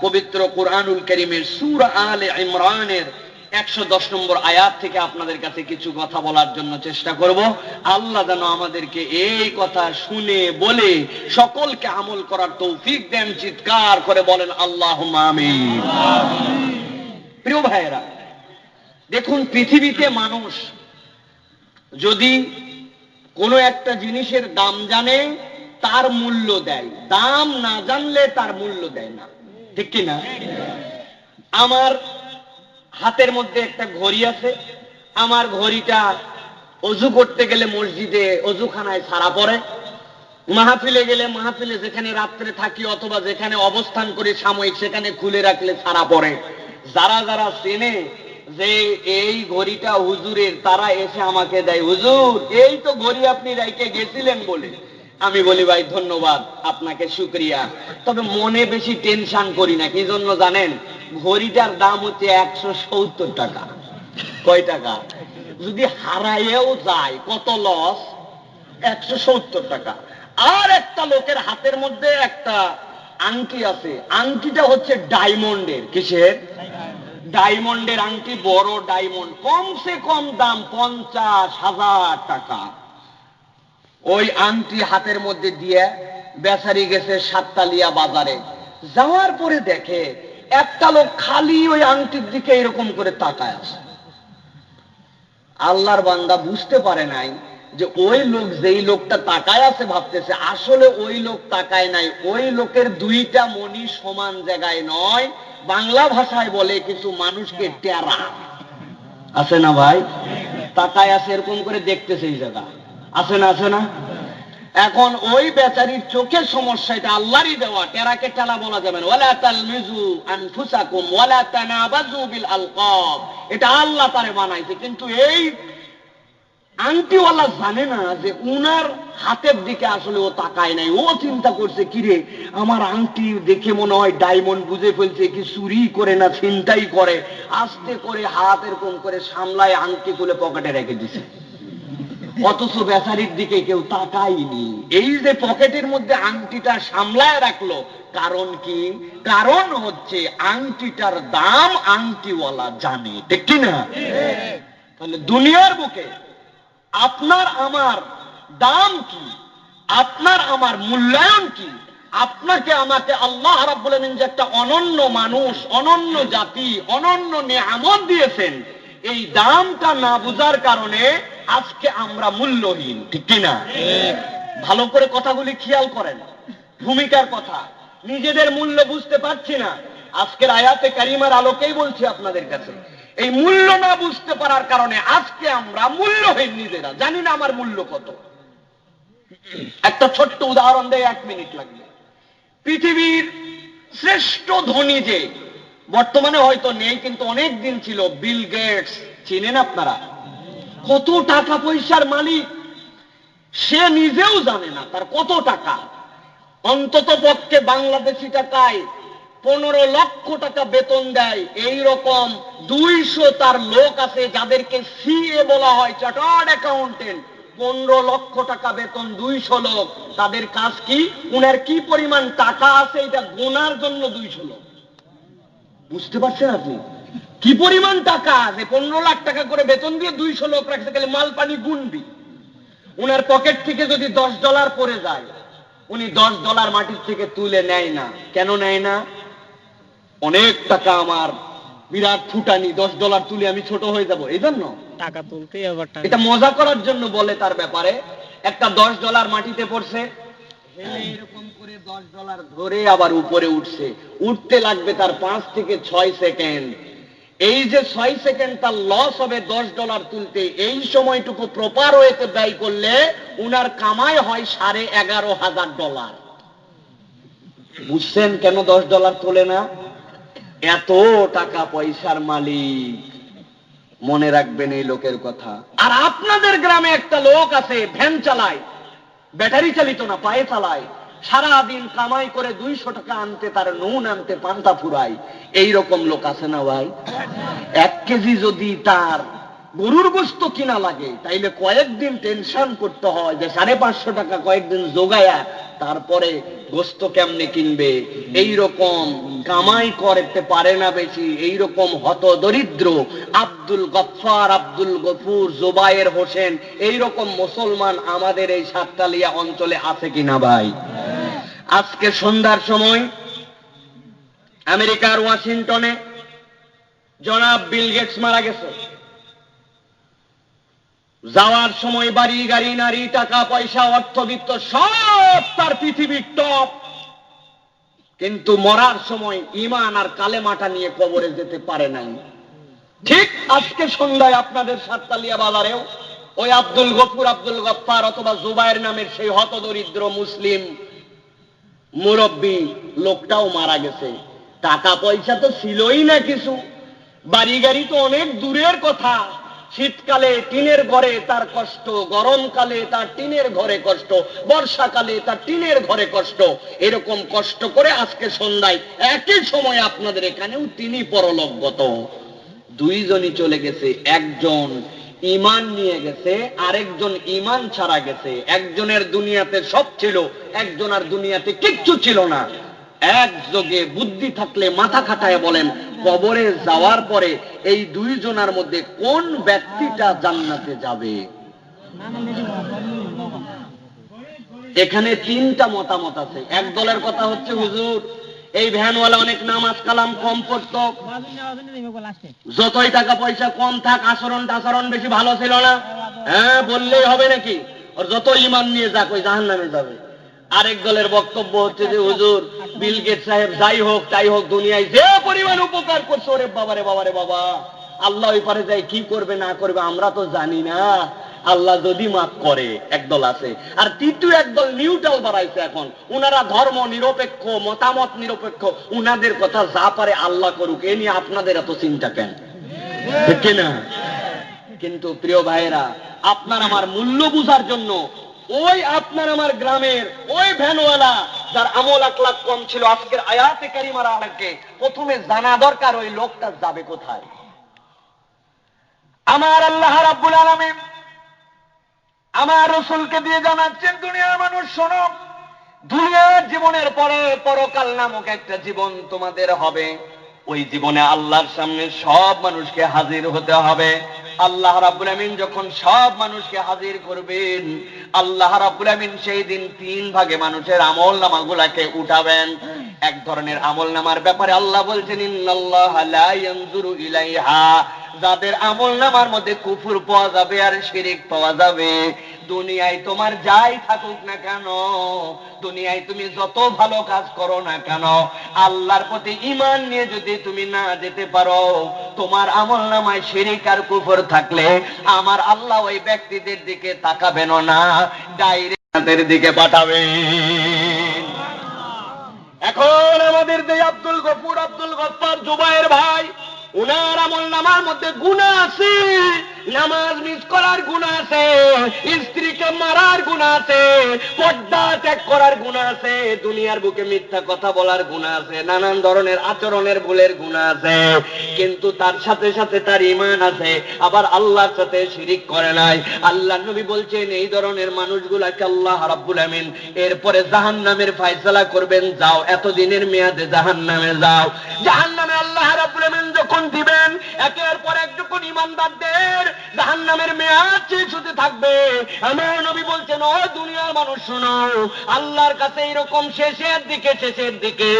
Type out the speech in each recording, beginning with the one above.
পবিত্র কুরআনুল কারীমের সূরা আলে ইমরানের 110 নম্বর আয়াত থেকে আপনাদের কাছে কিছু কথা বলার জন্য চেষ্টা করব। আল্লাহ যেন আমাদেরকে এই কথা শুনে বলে সকলকে আমল করার তৌফিক দেন। চিৎকার করে বলেন আল্লাহুম্মা আমিন। প্রিয় ভাইয়েরা, দেখুন, পৃথিবীতে মানুষ যদি কোনো একটা জিনিসের দাম জানে তার মূল্য দেয়, দাম না জানলে তার মূল্য দেয় না, ঠিক কি না? আমার হাতের মধ্যে একটা ঘড়ি আছে, আমার ঘড়িটা অজু করতে গেলে মসজিদে অজুখানায় ছাড়া পড়ে, মাহফিলে গেলে মাহফিলে যেখানে রাত্রে থাকি অথবা যেখানে অবস্থান করি সাময়িক সেখানে খুলে রাখলে ছাড়া পড়ে। যারা যারা চেনে যে এই ঘড়িটা হুজুরের, তারা এসে আমাকে দেয়, হুজুর এই তো ঘড়ি আপনি রাইকে গেছিলেন বলে। আমি বলি, ভাই ধন্যবাদ, আপনাকে শুকরিয়া, তবে মনে বেশি টেনশন করি না। কি জন্য জানেন? ঘড়িটার দাম হচ্ছে 170 টাকা। কয় টাকা? যদি হারাইয়েও যায় কত লস? 170 টাকা। আর একটা লোকের হাতের মধ্যে একটা আংটি আছে, আংটিটা হচ্ছে ডায়মন্ডের। কিসের? ডায়মন্ডের আংটি, বড় ডায়মন্ড, কমসে কম দাম 50,000 টাকা। ওই আংটি হাতের মধ্যে দিয়ে বেচারি গেছে সাততালিয়া বাজারে। যাওয়ার পরে দেখে একটা লোক খালি ওই আংটির দিকে এরকম করে তাকায় আছে। আল্লাহর বান্দা বুঝতে পারে নাই যে ওই লোক, যেই লোকটা তাকায় আছে, ভাবতেছে আসলে ওই লোক তাকায় নাই, ওই লোকের দুইটা মনি সমান জায়গায় নয়। বাংলা ভাষায় বলে কিছু মানুষকে টেরা আছে না ভাই, তাকায় আছে এরকম করে দেখতেছে এই জায়গা, আছে না? আছে না? এখন ওই বেচারির চোখের সমস্যা, এটা আল্লাহরই দেওয়া, টেরাকে টেলা বলা যাবে না। ওয়ালা তালমিজু আনফুসাকুম ওয়ালা তানাবাজু বিল আলকাব, এটা আল্লাহ তারে বানাইছে। কিন্তু এই আংটিওয়ালা জানে না যে উনার হাতের দিকে আসলে ও তাকায় নাই। ও চিন্তা করছে, কিরে আমার আংটি দেখে মনে হয় ডায়মন্ড, বুঝে ফেলছে কি চুরি করে না ছিনতাই করে। আস্তে করে হাত এরকম করে সামলায় আংটি খুলে পকেটে রেখে দিছে, অথচ বেচারির দিকে কেউ তাকায়নি। এই যে পকেটের মধ্যে আংটিটা সামলায় রাখলো, কারণ কি? কারণ হচ্ছে আংটিটার দাম আংটিওয়ালা জানে, ঠিক কিনা? তাহলে দুনিয়ার বুকে আপনার আমার দাম কি, আপনার আমার মূল্যায়ন কি? আপনাকে আমাকে আল্লাহ রাব্বুল আলামিন যে একটা অনন্য মানুষ, অনন্য জাতি, অনন্য নিয়ামত দিয়েছেন, এই দামটা না বুঝার কারণে আজকে আমরা মূল্যহীন, ঠিক কিনা? ভালো করে কথাগুলি খেয়াল করেন, ভূমিকার কথা। নিজেদের মূল্য বুঝতে পারছি না, আজকের আয়াতে কারিমার আলোকেই বলছি আপনাদের কাছে। এই মূল্য না বুঝতে পারার কারণে আজকে আমরা মূল্যহীন, নিজেরা জানি না আমার মূল্য কত। একটা ছোট্ট উদাহরণ দেয়, 1 মিনিট লাগবে। পৃথিবীর শ্রেষ্ঠ ধনী যে, বর্তমানে হয়তো নেই কিন্তু অনেক দিন ছিল, বিল গেটস, চিনেন আপনারা? কত টাকা পয়সার মালিক, সে নিজেও জানে না তার কত টাকা। অন্তত পক্ষে বাংলাদেশি টাকায় 15 লক্ষ টাকা বেতন দেয়। এই রকম 200 তার লোক আছে যাদেরকে সিএ বলা হয়, চার্টার্ড অ্যাকাউন্টেন্ট। 15 লক্ষ টাকা বেতন, 200 লোক। তাদের কাজ কি? উনার কি পরিমাণ টাকা আছে এটা গোনার জন্য 200 লোক। বুঝতে পারছেন আপনি কি পরিমাণ টাকা আছে? 15 লাখ টাকা করে বেতন দিয়ে 200 লোক রাখতে গেলে মাল পানি গুনবি। উনার পকেট থেকে যদি $10 পড়ে যায়, উনি $10 মাটির থেকে তুলে নেয় না। কেন নেয় না? অনেক টাকা আমার, বিরাট ফুটানি, $10 তুলে আমি ছোট হয়ে যাব, এই জন্য টাকা তুলতে আবার এটা মজা করার জন্য বলে। তার ব্যাপারে একটা $10 মাটিতে পড়ছে, এরকম করে $10 ধরে আবার উপরে উঠছে। উঠতে লাগবে তার 5 থেকে 6 সেকেন্ড। এই যে 6 সেকেন্ড তার লস হবে $10 তুলতে, এই সময়টুকু প্রপার ওয়েতে ব্যয় করলে উনার কামাই হয় $11,500। বুঝছেন কেন $10 তোলে না? এত টাকা পয়সার মালিক, মনে রাখবেন এই লোকের কথা। আর আপনাদের গ্রামে একটা লোক আছে, ভ্যান চালায়, ব্যাটারি চালিত না, পায়ে চালায়, সারাদিন কামাই করে 200 টাকা আনতে তার নুন আনতে পান্তা ফুরায়। এইরকম লোক আছে না ভাই? 1 কেজি যদি তার গরুর গোস্ত কিনা লাগে, তাইলে কয়েকদিন টেনশন করতে হয় যে 550 টাকা কয়েকদিন জোগায়া তারপরে গোস্ত কেমনে কিনবে। এইরকম কামাই করতে পারে না বেশি, এইরকম হত দরিদ্র আব্দুল গফফার, আব্দুল গফুর, জোবায়ের হোসেন এইরকম মুসলমান আমাদের এই সাতকালিয়া অঞ্চলে আছে কিনা ভাই? আজকে সন্ধ্যার সময় আমেরিকার ওয়াশিংটনে জনাব বিল গেটস মারা গেছে। যাওয়ার সময় বাড়ি গাড়ি নারী টাকা পয়সা অর্থবিত্ত সব তার পৃথিবীর টপ, কিন্তু মরার সময় ঈমান আর কালেমাটা নিয়ে কবরে যেতে পারে নাই। ঠিক আজকে সন্ধ্যায় আপনাদের সাতকালিয়া বাজারেও ওই আব্দুল গফুর, আব্দুল গফফার অথবা জুবায়ের নামের সেই হতদরিদ্র মুসলিম মুরব্বী লোকটাও মারা গেছে। টাকা পয়সা তো ছিলই না কিছু, বাড়ি গাড়ি তো অনেক দূরের কথা। শীতকালে টিনের ঘরে তার কষ্ট, গরমকালে তার টিনের ঘরে কষ্ট, বর্ষাকালে তার টিনের ঘরে কষ্ট। এরকম কষ্ট করে আজকে সন্ধ্যায় একই সময় আপনাদের এখানেও তিনি পরলোকগত। দুইজনই চলে গেছে, একজন ঈমান নিয়ে গেছে, আরেকজন ঈমান ছাড়া গেছে। একজনের দুনিয়াতে সব ছিল, একজন আর দুনিয়াতে কিচ্ছু ছিল না। একযোগে বুদ্ধি থাকলে মাথা খাটায় বলেন, কবরে যাওয়ার পরে এই দুইজনের মধ্যে কোন ব্যক্তিটা জান্নাতে যাবে? এখানে তিনটা মতামত আছে। এক দলের কথা হচ্ছে, হুজুর এই ভ্যানওয়ালা অনেক নামাজ কালাম কম পড়তো, যতই টাকা পয়সা কম থাক আচরণ টাচরণ বেশি ভালো ছিল না। হ্যাঁ বললেই হবে নাকি? ওর যত ঈমান নিয়ে যাক ওই জাহান্নামে যাবে। আরেক দলের বক্তব্য হচ্ছে যে হুজুর বিল গেটস সাহেব যাই হোক তাই হোক দুনিয়ায় যে পরিমাণ উপকার করছে, ওরে বাবারে বাবারে বাবা, আল্লাহ ওই পারে যাই কি করবে না করবে আমরা তো জানি না, আল্লাহ যদি মাফ করে। একদল আছে। আর তৃতীয় একদল নিউট্রাল বাড়াইছে এখন, উনারা ধর্ম নিরপেক্ষ, মতামত নিরপেক্ষ, উনাদের কথা যা পারে আল্লাহ করুক, এ নিয়ে আপনাদের এত চিন্তা কেন? ঠিক না? কিন্তু প্রিয় ভাইয়েরা, আপনার আমার মূল্য বুঝার জন্য ওই আপনার আমার গ্রামের ওই ভ্যানওয়ালা যার আমল আখলাক কম ছিল, আজকের আয়াতে কারিমার আলোকে প্রথমে জানা দরকার ওই লোকটা যাবে কোথায়। আমার আল্লাহ রাব্বুল আলামিন আমার রাসূলকে দিয়ে জানাচ্ছেন, দুনিয়ার মানুষ শোনো, দুনিয়ার জীবনের পরে পরকাল নামক একটা জীবন তোমাদের হবে। ওই জীবনে আল্লাহর সামনে সব মানুষকে হাজির হতে হবে। আল্লাহ রাব্বুল আমিন যখন সব মানুষকে হাজির করবেন, আল্লাহ রাব্বুল আমিন সেই দিন 3 ভাগে মানুষের আমল নামাগুলাকে উঠাবেন। এক ধরনের আমল নামার ব্যাপারে আল্লাহ বলছেন, ইন্নাল্লাহা লা ইয়ানজুরু ইলাইহা, যাদের আমল নামার মধ্যে কুফর পাওয়া যাবে আর শিরিক পাওয়া যাবে। দুনিয়ায় তোমার যাই থাকুক না কেন, দুনিয়ায় তুমি যত ভালো কাজ করো না কেন, আল্লাহর প্রতি ঈমান নিয়ে যদি তুমি না যেতে পারো, তোমার আমল নামায় শিরিক আর কুফর থাকলে আমার আল্লাহ ওই ব্যক্তিদের দিকে তাকাবেন না, ডাইরেক্ট তাদের দিকে পাঠাবেন। এখন আমাদের যে আব্দুল গফুর, আব্দুল গফফার, জুবায়ের ভাই, উনার আমল নামার মধ্যে গুনাহ আছে, নামাজ মিস করার গুনাহ আছে, স্ত্রীকে মারার গুনাহ আছে, পর্দা ত্যাগ করার গুনাহ আছে, দুনিয়ার বুকে মিথ্যা কথা বলার গুনাহ আছে, নানান ধরনের আচরণের ভুলের গুনাহ আছে। কিন্তু তার সাথে সাথে তার ঈমান আছে, আবার আল্লাহর সাথে শিরিক করে নাই। আল্লাহর নবী বলছেন, এই ধরনের মানুষগুলাকে আল্লাহ রাব্বুল আমিন এরপরে জাহান্নামের ফয়সালা করবেন, যাও এতদিনের মেয়াদে জাহান্নামে যাও। জাহান্নামে আল্লাহ রাব্বুল আমিন যখন দিবেন, একের পর এক যখন ঈমানদারদের জাহান্নামের মেয়াদ শেষ হতে থাকবে, আমার নবী বলছেন, ও দুনিয়ার মানুষ শোনো, আল্লাহর কাছে এরকম শেষের দিকে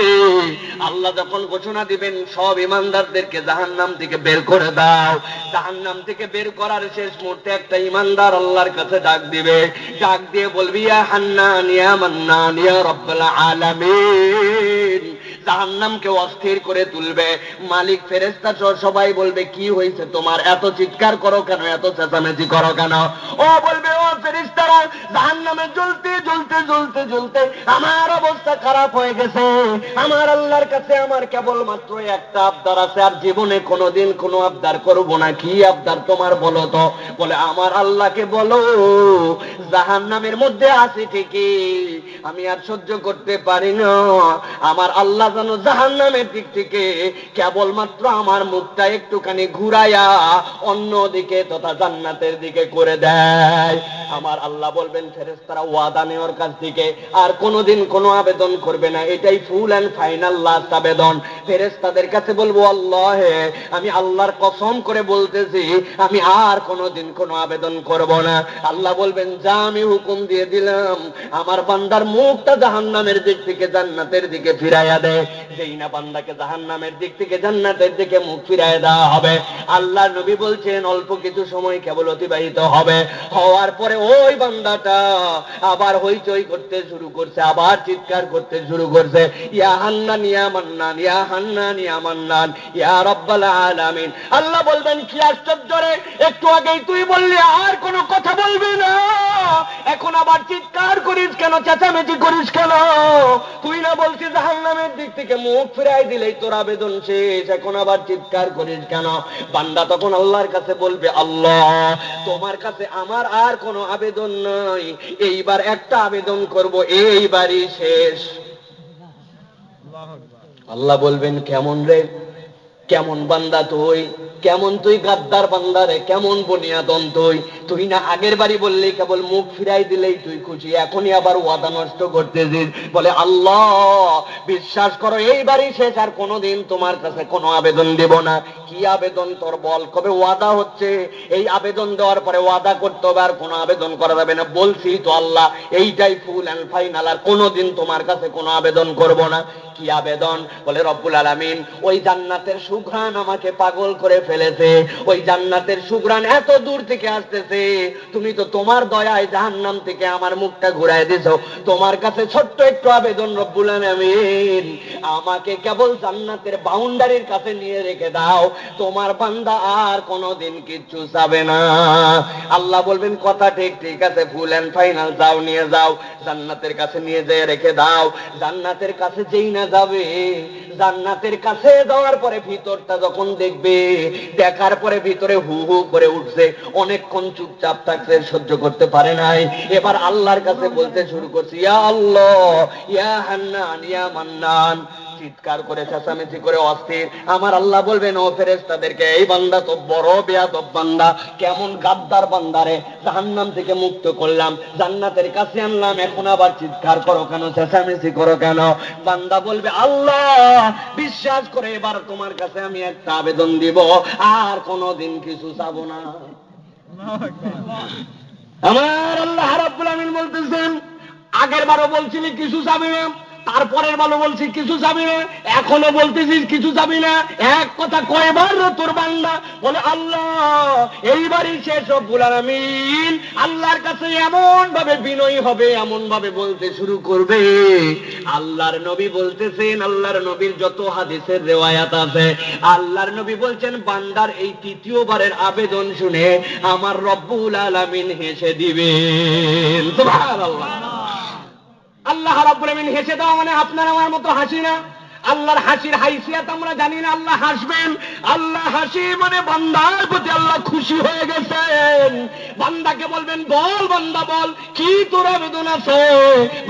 আল্লাহ যখন ঘোষণা দিবেন, সব ঈমানদারদেরকে জাহান্নাম থেকে বের করে দাও, জাহান্নাম থেকে বের করার শেষ মুহূর্তে একটা ঈমানদার আল্লাহর কাছে ডাক দিবে, ডাক দিয়ে বলবি, ইয়া হান্নান ইয়া মান্নান ইয়া রাব্বুল আলামিন। জাহান্নামকে অস্থির করে তুলবে, মালিক ফেরেশতা সবাই বলবে, কি হয়েছে তোমার, এত চিৎকার করো কেন, এত চেঁচামেচি করো কেন? ও বলবে, ও ফেরেশতারা, জাহান্নামে জ্বলতে জ্বলতে জ্বলতে জ্বলতে আমার অবস্থা খারাপ হয়ে গেছে, আমার আল্লাহর কাছে আমার কেবলমাত্র একটা আবদার আছে, আর জীবনে কোনোদিন কোনো আবদার করব না। কি আবদার তোমার বলো তো? বলে, আমার আল্লাহকে বলো, জাহান্নামের মধ্যে আছি ঠিকই, আমি আর সহ্য করতে পারি না, আমার আল্লাহ যেন জাহান্নামের দিক থেকে কেবলমাত্র আমার মুখটা একটুখানি ঘুরাইয়া অন্যদিকে তথা জান্নাতের দিকে করে দেয়। আমার আল্লাহ বলবেন ফেরেশতারা ওয়াদা নেওয়ার কাছ থেকে আর কোনোদিন কোনো আবেদন করবে না, এটাই ফুল অ্যান্ড ফাইনাল লাস্ট আবেদন। ফেরেশতাদের কাছে বলবো, আল্লাহ আমি আল্লাহর কসম করে বলতেছি আমি আর কোনোদিন কোনো আবেদন করব না। আল্লাহ বলবেন যা আমি হুকুম দিয়ে দিলাম, আমার বান্দার মুখটা জাহান্নামের দিক থেকে জান্নাতের দিকে ফিরাইয়া দেয়। যেই না বান্দাকে জাহান্নামের দিক থেকে জান্নাতের দিকে মুখ ফিরাইয়া দেওয়া হবে, আল্লাহ নবী বলছেন অল্প কিছু সময় কেবল অতিবাহিত হবে, হওয়ার পরে ওই বান্দাটা আবার হইচই করতে শুরু করছে, আবার চিৎকার করতে শুরু করছে, ইয়া হান্নান ইয়া মান্নান, ইয়া হান্নান ইয়া মান্নান, ইয়া রাব্বাল আলামিন। আল্লাহ বলবেন কি আশ্চর্য রে, একটু আগেই তুই বললি আর কোনো কথা বলবি না, এখন আবার চিৎকার করিস কেন, চেঁচামেচি করিস কেন? তুই না বলছিস জাহান্নামের দিক থেকে মুখ ফিরাই দিলেই তোর আবেদন শেষ, এখন আবার চিৎকার করিস কেন? বান্দা তখন আল্লাহর কাছে বলবে, আল্লাহ তোমার কাছে আমার আর কোনো আবেদন নাই, এইবার একটা আবেদন করব, এইবারই শেষ। আল্লাহ বলবেন কেমন রে, কেমন বান্দা তুই, কেমন তুই গাদ্দার বান্দা রে, কেমন বনিয়াদন তুই? তুই না আগের বাড়ি বললেই কেবল মুখ ফিরাই দিলেই তুই খুশি, এখনই আবার ওয়াদা নষ্ট করতেছিস। বলে আল্লাহ বিশ্বাস করো এইবারই শেষ, আর কোনোদিন তোমার কাছে কোনো আবেদন দেব না। কি আবেদন তোর বল? কবে ওয়াদা হচ্ছে, এই আবেদন দেওয়ার পরে ওয়াদা করতে হবে, আর কোনো আবেদন করা যাবে না। বলছি তো আল্লাহ এইটাই ফুল অ্যান্ড ফাইনাল, আর কোনোদিন তোমার কাছে কোনো আবেদন করব না। কি আবেদন? বলে রব্বুল আলামিন ওই জান্নাতের সুঘ্রাণ আমাকে পাগল করে ফেলেছে, ওই জান্নাতের সুঘ্রাণ এত দূর থেকে আসতেছে, তুমি তো তোমার দয়ায় জাহান্নাম থেকে আমার মুখটা ঘুরাই দিছো। তোমার কাছে ছোট্ট একটু আবেদন রব্বুল আলামিন, আমাকে কেবল জান্নাতের বাউন্ডারির কাছে নিয়ে রেখে দাও, তোমার বান্দা আর কোনোদিন কিচ্ছু চাবে না। আল্লাহ বলবেন কথা ঠিক, ঠিক আছে, ফুল অ্যান্ড ফাইনাল, যাও নিয়ে যাও, জান্নাতের কাছে নিয়ে যেয়ে রেখে দাও। জান্নাতের কাছে যেই না যাবে, জান্নাতের কাছে যাওয়ার পরে ভিতরটা যখন দেখবে, দেখার পরে ভিতরে হু হু করে উঠছে, অনেকক্ষণ চুপচাপ থাকছে, সহ্য করতে পারে নাই, এবার আল্লাহর কাছে বলতে শুরু করছে, ইয়া আল্লাহ ইয়া হান্নান ইয়া মান্নান, চিৎকার করে চেঁচামেচি করে অস্থির। আমার আল্লাহ বলবেন ও ফেরেশতাদেরকে, এই বান্দা তো বড় বেয়াদব বান্দা, কেমন গাদ্দার বান্দারে জাহান্নাম থেকে মুক্ত করলাম, জান্নাতের কাছে আনলাম, এখন আবার চিৎকার করো কেন, চেঁচামেচি করো কেন? বান্দা বলবে আল্লাহ বিশ্বাস করে এবার তোমার কাছে আমি একটা আবেদন দিব, আর কোনোদিন কিছু চাবো না। আমার আল্লাহ রাব্বুল আমিন বলতেছেন আগের বারও বলছিলি কিছু চাবি না, তারপরের ভালো বলছি কিছু যাবি না, এখনো বলতেছিস কিছু যাবি না, এক কথা কয়বার তোর বান্দা? বলে আল্লাহ এইবারই শেষ রব্বুল আলামিন। আল্লাহর কাছে এমন ভাবে বিনয়ী হবে, এমন ভাবে বলতে শুরু করবে, আল্লাহর নবী বলতেছেন, আল্লাহর নবীর যত হাদিসের রিওয়ায়াত আছে, আল্লাহর নবী বলছেন বান্দার এই তৃতীয়বারের আবেদন শুনে আমার রব্বুল আলামিন হেসে দিবেন। সুবহানাল্লাহ। আল্লাহ রাব্বুল আমিন হেসে দাও মানে আপনার আমার মতো হাসি না, আল্লাহর হাসির হাইসিয়াত আমরা জানি না। আল্লাহ হাসবেন, আল্লাহ হাসি মানে বান্দার প্রতি আল্লাহ খুশি হয়ে গেছেন। বান্দাকে বলবেন বল বান্দা বল কি তোর আবেদন আছে?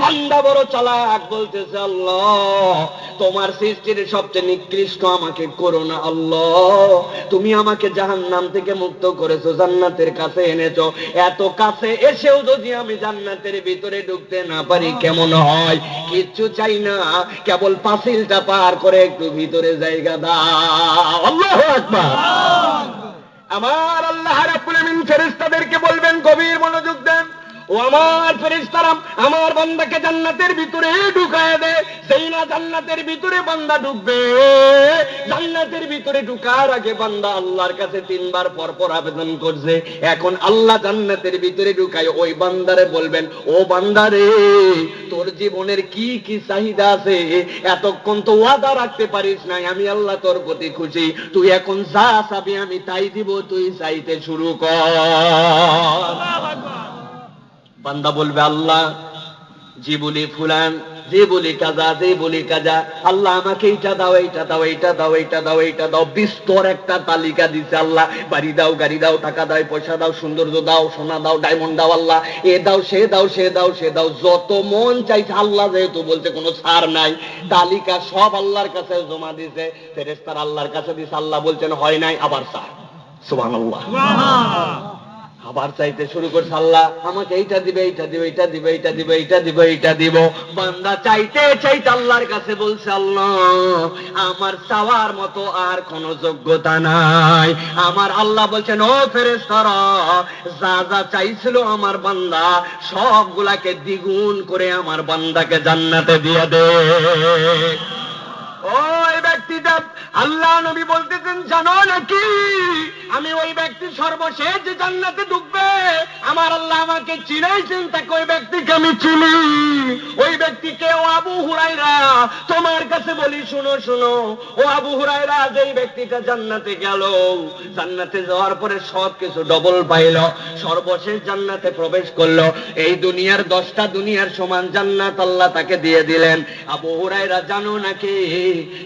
বান্দা বড় চালাক, বলতেছে আল্লাহ তোমার সৃষ্টির সবচেয়ে নিকৃষ্ট আমাকে করো না আল্লাহ, তুমি আমাকে জাহান্নাম থেকে মুক্ত করেছো, জান্নাতের কাছে এনেছো, এত কাছে এসেও যদি আমি জান্নাতের ভিতরে ঢুকতে না পারি কেমন হয়? কিচ্ছু চাই না, কেবল পাঁচিলটা পার করে একটু ভিতরে জায়গা দাও। আল্লাহু আকবার। আমার আল্লাহ রাব্বুল আমিন ফেরেশতাদেরকে বলবেন গভীর মনোযোগ দেন, ও আমার ফেরেশতারা আমার বান্দাকে জান্নাতের ভিতরে ঢুকায় দে। সেই না জান্নাতের ভিতরে বান্দা ঢুকবে, জান্নাতের ভিতরে ঢুকার আগে বান্দা আল্লাহর কাছে তিনবার পরপর আবেদন করছে, এখন আল্লাহ জান্নাতের ভিতরে ঢুকায় ওই বান্দারে বলবেন, ও বান্দারে তোর জীবনের কি কি চাহিদা আছে, এতক্ষণ তো ওয়াদা রাখতে পারিস নাই, আমি আল্লাহ তোর প্রতি খুশি, তুই এখন যা চাবি আমি তাই দিব, তুই চাইতে শুরু কর। বান্দা বলবে আল্লাহ জীবনী ফুলান যে বলি কাজা, যে বলি কাজা, আল্লাহ আমাকে এইটা দাও, এইটা দাও, এইটা দাও, এইটা দাও, এইটা দাও, বিস্তর একটা তালিকা দিছে আল্লাহ। বাড়ি দাও, গাড়ি দাও, টাকা দাও, পয়সা দাও, সৌন্দর্য দাও, সোনা দাও, ডায়মন্ড দাও, আল্লাহ এ দাও, সে দাও, সে দাও, সে দাও, যত মন চাইছে। আল্লাহ যেহেতু বলছে কোনো ছাড় নাই, তালিকা সব আল্লাহর কাছে জমা দিছে, ফেরেশতারা আল্লাহর কাছে দিছে। আল্লাহ বলছেন হয় নাই, আবার চায়। সুবহানাল্লাহ। আবার চাইতে শুরু করছে, আল্লাহ আমাকে এইটা দিবে, এইটা দিবে, এইটা দিবে, এইটা দিবে, এইটা দিবে, এইটা দিব। বান্দা চাইতে চাইতে আল্লাহর কাছে বলছে, আল্লাহ আমার চাওয়ার মতো আর কোন যোগ্যতা নাই। আমার আল্লাহ বলছেন, ও ফেরেশতারা, যা যা চাইছিল আমার বান্দা সবগুলাকে দ্বিগুণ করে আমার বান্দাকে জান্নাতে দিয়ে দে। ওই ব্যক্তিটা, আল্লাহ নবী বলতেছেন, জানো নাকি আমি ওই ব্যক্তি সর্বশেষ যে জান্নাতে ঢুকবে, আমার আল্লাহ আমাকে চিনাইছেন, তাকে ওই ব্যক্তিকে আমি চিনি। ওই ব্যক্তিকে ও আবু হুরায়রা, তোমার কাছে বলি শুনো শুনো, ও আবু হুরায়রা, যেই ব্যক্তিটা জান্নাতে গেল, জান্নাতে যাওয়ার পরে সব কিছু ডবল পাইল, সর্বশেষ জান্নাতে প্রবেশ করলো, এই দুনিয়ার 10টা দুনিয়ার সমান জান্নাত আল্লাহ তাকে দিয়ে দিলেন। আবু হুরায়রা, জানো নাকি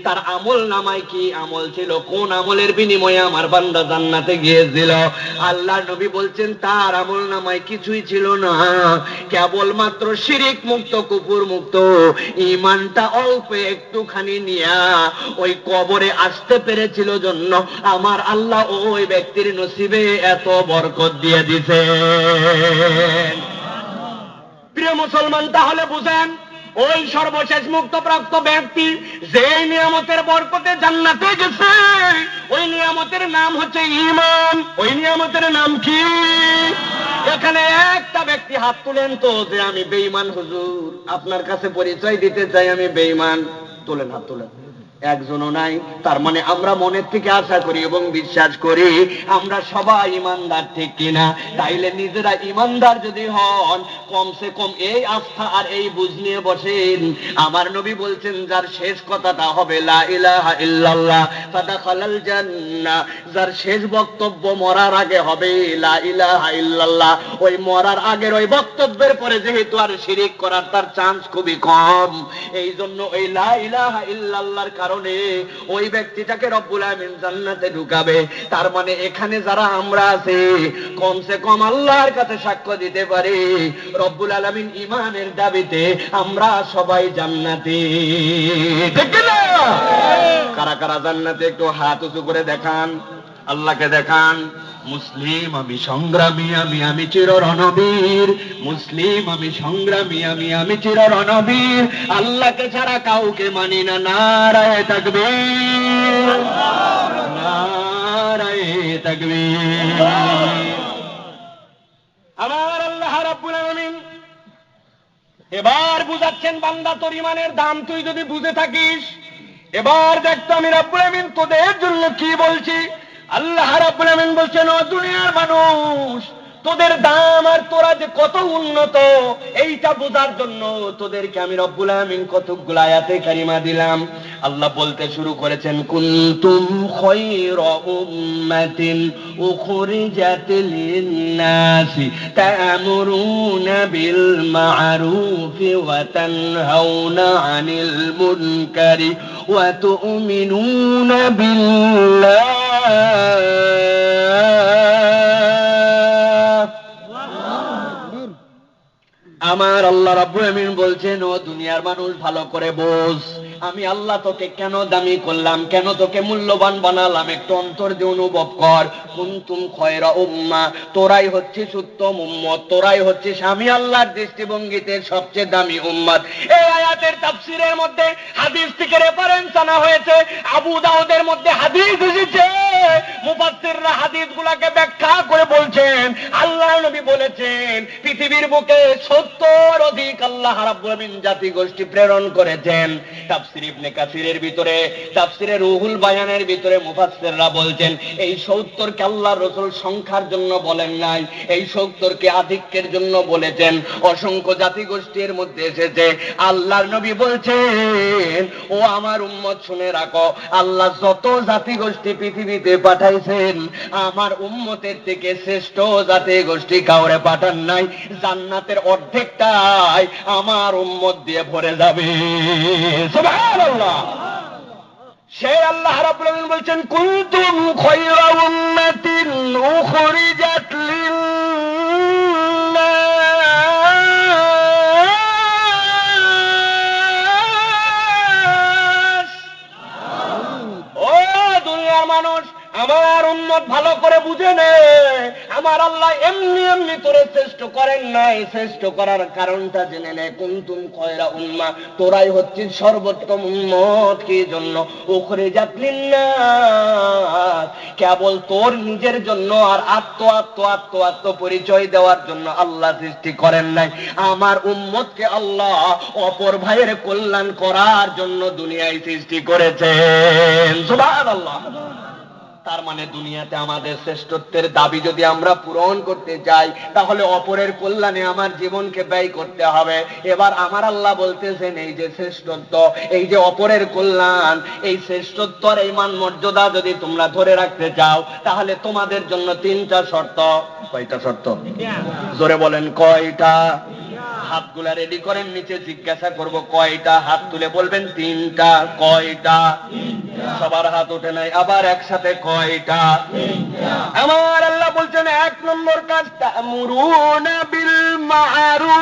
তার আমল নামায় কি আমল ছিল, কোন আমলের বিনিময়ে আমার বান্দা জান্নাতে গিয়েছিল? আল্লাহ নবী বলছেন, তার আমল নামায় কিছুই ছিল না, কেবলমাত্র শিরিক মুক্ত, কুফর মুক্ত, ঈমানটা অল্প একটুখানি নিয়া ওই কবরে আসতে পেরেছিল জন্য আমার আল্লাহ ওই ব্যক্তির নসিবে এত বরকত দিয়ে দিছে। প্রিয় মুসলমান, তাহলে বুঝেন, ওই সর্বশেষ মুক্তপ্রাপ্ত ব্যক্তি যে নিয়ামতের বরকতে জান্নাতে গেছে, ওই নিয়ামতের নাম হচ্ছে ঈমান। ওই নিয়ামতের নাম কি? এখানে একটা ব্যক্তি হাত তুলেন তো, যে আমি বেঈমান হুজুর, আপনার কাছে পরিচয় দিতে চাই আমি বেঈমান। তোলেন, হাত তোলেন। একজনও নাই। তার মানে আমরা মনের থেকে আশা করি এবং বিশ্বাস করি আমরা সবাই ইমানদার, ঠিক কিনা? তাইলে নিজেরা ইমানদার যদি হন, কমসে কম এই আস্থা আর এই বুঝ নিয়ে বসেন। আমার নবী বলছেন, যার শেষ কথাটা হবে লা ইলাহা ইল্লাল্লাহ ফাদাখালাল জান্নাহ, যার শেষ বক্তব্য মরার আগে হবে লা ইলাহা ইল্লাল্লাহ, ওই মরার আগের ওই বক্তব্যের পরে যেহেতু আর শিরিক করার তার চান্স খুবই কম, এই জন্য ওই লা ইলাহা ইল্লাল্লাহর কারণে ওই ব্যক্তিটাকে রব্বুল আমিন জান্নাতে ঢুকাবে। তার মানে এখানে যারা আমরা আছি, কমসে কম আল্লাহর কাছে সাক্ষ্য দিতে পারি রব্বুল আলামিন ঈমানের দাবিতে আমরা সবাই জান্নাতি, ঠিক না? কারা কারা জান্নাতে একটু হাত উঁচু করে দেখান, আল্লাহকে দেখান। মুসলিম আমি সংগ্রামী, আমি চির রণবীর, মুসলিম আমি সংগ্রামী, আমি চির রণবীর, আল্লাহকে ছাড়া কাউকে মানি না। নারায়ে তাকবীর, নারায়ে তাকবীর। আমার আল্লাহ রাব্বুল আলামিন এবার বুঝাচ্ছেন, বান্দা তোর ঈমানের দাম তুই যদি বুঝে থাকিস, এবার দেখতো আমি রাব্বুল আলামিন তোদের জন্য কি বলছি। আল্লাহ রাব্বুল আমিন বলছেন, ও দুনিয়ার মানুষ, তোদের দাম আর তোরা যে কত উন্নত, এইটা বোঝার জন্য তোদেরকে আমি রব্বুল আমিন কতগুলো আয়াতে কারিমা দিলাম। আল্লাহ বলতে শুরু করেছেন, কুনতুম খায়রা উম্মাতিন উখরিজাত লিন-নাসি তা'মুরুনা বিল মা'রুফি ওয়া তানহাউনা আনিল মুনকারি ওয়া তু'মিনুনা বিল্লাহ। আমার আল্লাহ রাব্বুল আমিন বলছেন, ও দুনিয়ার মানুষ ভালো করে বোঝ, আমি আল্লাহ তোকে কেন দামি করলাম, কেন তোকে মূল্যবান বানালাম, একটু অন্তর দিয়ে অনুভব কর। কুনতুম খায়রা উম্মাহ, তোরাই হচ্ছিস উত্তম উম্মত, তোরাই হচ্ছিস আমি আল্লাহর দৃষ্টিভঙ্গিতে সবচেয়ে দামি উম্মত। এই আয়াতের তাফসীরের মধ্যে হাদিস থেকে রেফারেন্স আনা হয়েছে, আবু দাউদের মধ্যে হাদিস এসেছে, মুফাসসিররা হাদিসগুলোকে ব্যাখ্যা করে বলছেন, আল্লাহ নবী বলেছেন পৃথিবীর বুকে 70 অধিক আল্লাহ রাব্বুল আমিন জাতি গোষ্ঠী প্রেরণ করেছেন। তাফসীর ইবনে কাসিরের ভিতরে, তাফসীরে রুহুল বায়ানের ভিতরে মুফাসসিররা বলছেন, এই 70 কে আল্লাহর রাসূল সংখ্যার জন্য বলেন নাই, এই 70 কে আধিক্যের জন্য বলেছেন। অসংখ্য জাতি গোষ্ঠীর মধ্যে এসেছে। আল্লাহর নবী বলছেন, ও আমার উম্মত শুনে রাখো, আল্লাহ যত জাতি গোষ্ঠী পৃথিবীতে পাঠাইছে বলছেন আমার উম্মতের থেকে শ্রেষ্ঠ জাতি গোষ্ঠী কাউরে পাঠান নাই, জান্নাতের অর্ধেকটাই আমার উম্মত দিয়ে ভরে যাবে। সুবহানাল্লাহ। সে আল্লাহ রাব্বুল আলামিন বলছেন কুনতুম খায়রা উম্মাতিন উখরিজাত লিন-নাস। ও দুনিয়ার মানুষ, আমার উম্মত ভালো করে বুঝে নে, আমার আল্লাহ এমনি এমনি তোরে শ্রেষ্ঠ করেন নাই, শ্রেষ্ঠ করার কারণটা জেনে নে। কুনতুম খায়রা উম্মাহ, তোরাই হচ্ছিস সর্বোত্তম উম্মত। কি জন্য? উখরিজাত লিন-নাস, কেবল তোর নিজের জন্য আর আত্ম পরিচয় দেওয়ার জন্য আল্লাহ সৃষ্টি করেন নাই। আমার উম্মতকে আল্লাহ অপর ভাইয়ের কল্যাণ করার জন্য দুনিয়ায় সৃষ্টি করেছেন। সুবহানাল্লাহ। তার মানে দুনিয়াতে আমাদের শ্রেষ্ঠত্বের দাবি যদি আমরা পূরণ করতে চাই, তাহলে অপরের কল্যাণে আমার জীবনকে ব্যয় করতে হবে। এবার আমার আল্লাহ বলতেছেন এই যে শ্রেষ্ঠত্ব, এই যে অপরের কল্যাণ, এই শ্রেষ্ঠত্বর এই মান মর্যাদা যদি তোমরা ধরে রাখতে চাও, তাহলে তোমাদের জন্য তিনটা শর্ত। কয়টা শর্ত? জোরে বলেন কয়টা? হাতগুলা রেডি করেন, নিচে জিজ্ঞাসা করব কয়টা, হাত তুলে বলবেন তিনটা। কয়টা? সবার হাত ওঠে নাই, আবার একসাথে কয়টা? আমার আল্লাহ বলছেন 1 নম্বর কাজ তা'মুরুনা বিল মা'রুফ।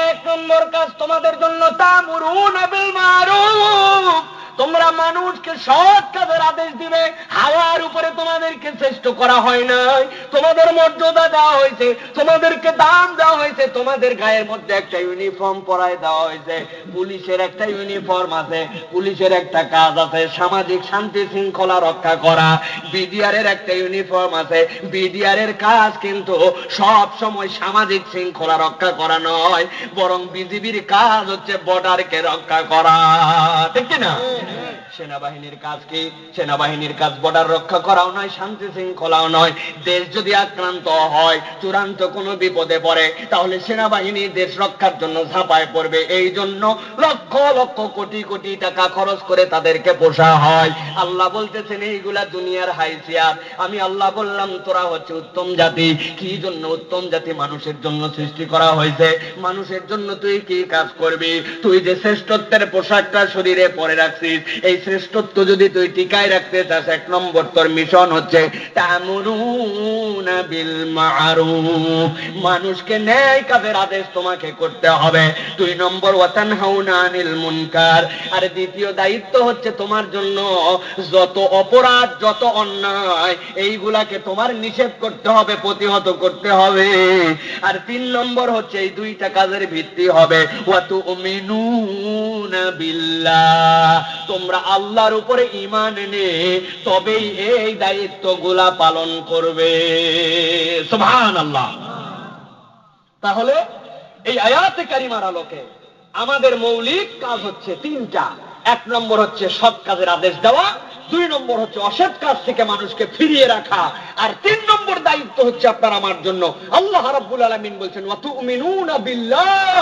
1 নম্বর কাজ তোমাদের জন্য তা'মুরুনা বিল মা'রুফ, তোমরা মানুষকে সৎ কাজের আদেশ দিবে। হাওয়ার উপরে তোমাদেরকে শ্রেষ্ঠ করা হয় নাই, তোমাদের মর্যাদা দেওয়া হয়েছে, তোমাদেরকে দাম দেওয়া হয়েছে, তোমাদের গায়ের মধ্যে একটা ইউনিফর্ম পরায় দেওয়া হয়েছে। পুলিশের একটা ইউনিফর্ম আছে, পুলিশের একটা কাজ আছে সামাজিক শান্তি শৃঙ্খলা রক্ষা করা। বিডিআরের একটা ইউনিফর্ম আছে, বিডিআরের কাজ কিন্তু সব সময় সামাজিক শৃঙ্খলা রক্ষা করা নয়, বরং বিজিবির কাজ হচ্ছে বর্ডারকে রক্ষা করা। ঠিক কিনা? সেনাবাহিনীর কাজ কি? সেনাবাহিনীর কাজ বর্ডার রক্ষা করাও নয়, শান্তি শৃঙ্খলাও নয়। দেশ যদি আক্রান্ত হয়, চূড়ান্ত কোনো বিপদে পড়ে, তাহলে সেনাবাহিনী দেশ রক্ষার জন্য ঝাঁপায় পড়বে। এই জন্য লক্ষ লক্ষ কোটি কোটি টাকা খরচ করে তাদেরকে পোষা হয়। আল্লাহ বলতেছেন এইগুলা দুনিয়ার হাইসিয়াত। আমি আল্লাহ বললাম তোরা হচ্ছে উত্তম জাতি। কি জন্য উত্তম জাতি? মানুষের জন্য সৃষ্টি করা হয়েছে। মানুষের জন্য তুই কি কাজ করবি? তুই যে শ্রেষ্ঠত্বের পোশাকটা শরীরে পরে রাখছিস, এই শ্রেষ্ঠত্ব যদি তুই টিকায় রাখতে চাস, 1 নম্বর তোর মিশন হচ্ছে তা'মুরুনা বিল মা'রুফ, মানুষকে ন্যায় কাজের আদেশ তোমাকে করতে হবে। 2 নম্বর ওয়া তানহাউনা আনিল মুনকার, আর দ্বিতীয় দায়িত্ব হচ্ছে তোমার জন্য যত অপরাধ, যত অন্যায়, এইগুলাকে তোমার নিষেধ করতে হবে, প্রতিহত করতে হবে। আর 3 নম্বর হচ্ছে এই 2টা কাজের ভিত্তি হবে ওয়া তুমিনুনা বিল্লাহ, তোমরা আল্লাহর উপরে ঈমান এনে তবেই এই দায়িত্বগুলা পালন করবে। সুবহানাল্লাহ। তাহলে এই আয়াতে কারিমার আলোকে আমাদের মৌলিক কাজ হচ্ছে 3টা। 1 নম্বর হচ্ছে সৎ কাজের আদেশ দেওয়া, 2 নম্বর হচ্ছে অসৎ কাজ থেকে মানুষকে ফিরিয়ে রাখা, আর 3 নম্বর দায়িত্ব হচ্ছে আপনার আমার জন্য। আল্লাহ রাব্বুল আলামিন বলছেন ওয়া তুমিনুনা বিল্লাহ,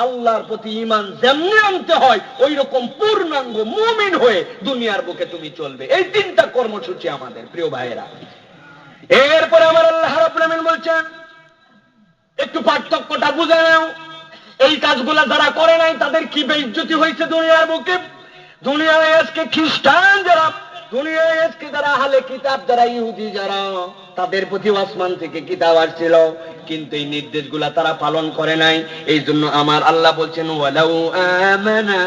আল্লাহর প্রতি ঈমান যেমনি আনতে হয় ওই রকম পূর্ণাঙ্গ মুমিন হয়ে দুনিয়ার বুকে তুমি চলবে। এই 3টা কর্মসূচি আমাদের প্রিয় ভাইয়েরা। এরপরে আমার আল্লাহ রাব্বুল আলামিন বলছেন একটু পার্থক্যটা বুঝে নাও। এই কাজগুলা যারা করে নাই তাদের কি বেইজ্জতি হয়েছে দুনিয়ার বুকে। দুনিয়ায় আজকে খ্রিস্টান যারা, দুনিয়ায় আজকে যারা আহলে কিতাব, যারা ইহুদি, যারা তাদের প্রতি আসমান থেকে কিতাব আসছিল, কিন্তু এই নির্দেশগুলা তারা পালন করে নাই। এই জন্য আমার আল্লাহ বলছেন ওয়ালাউ আমানা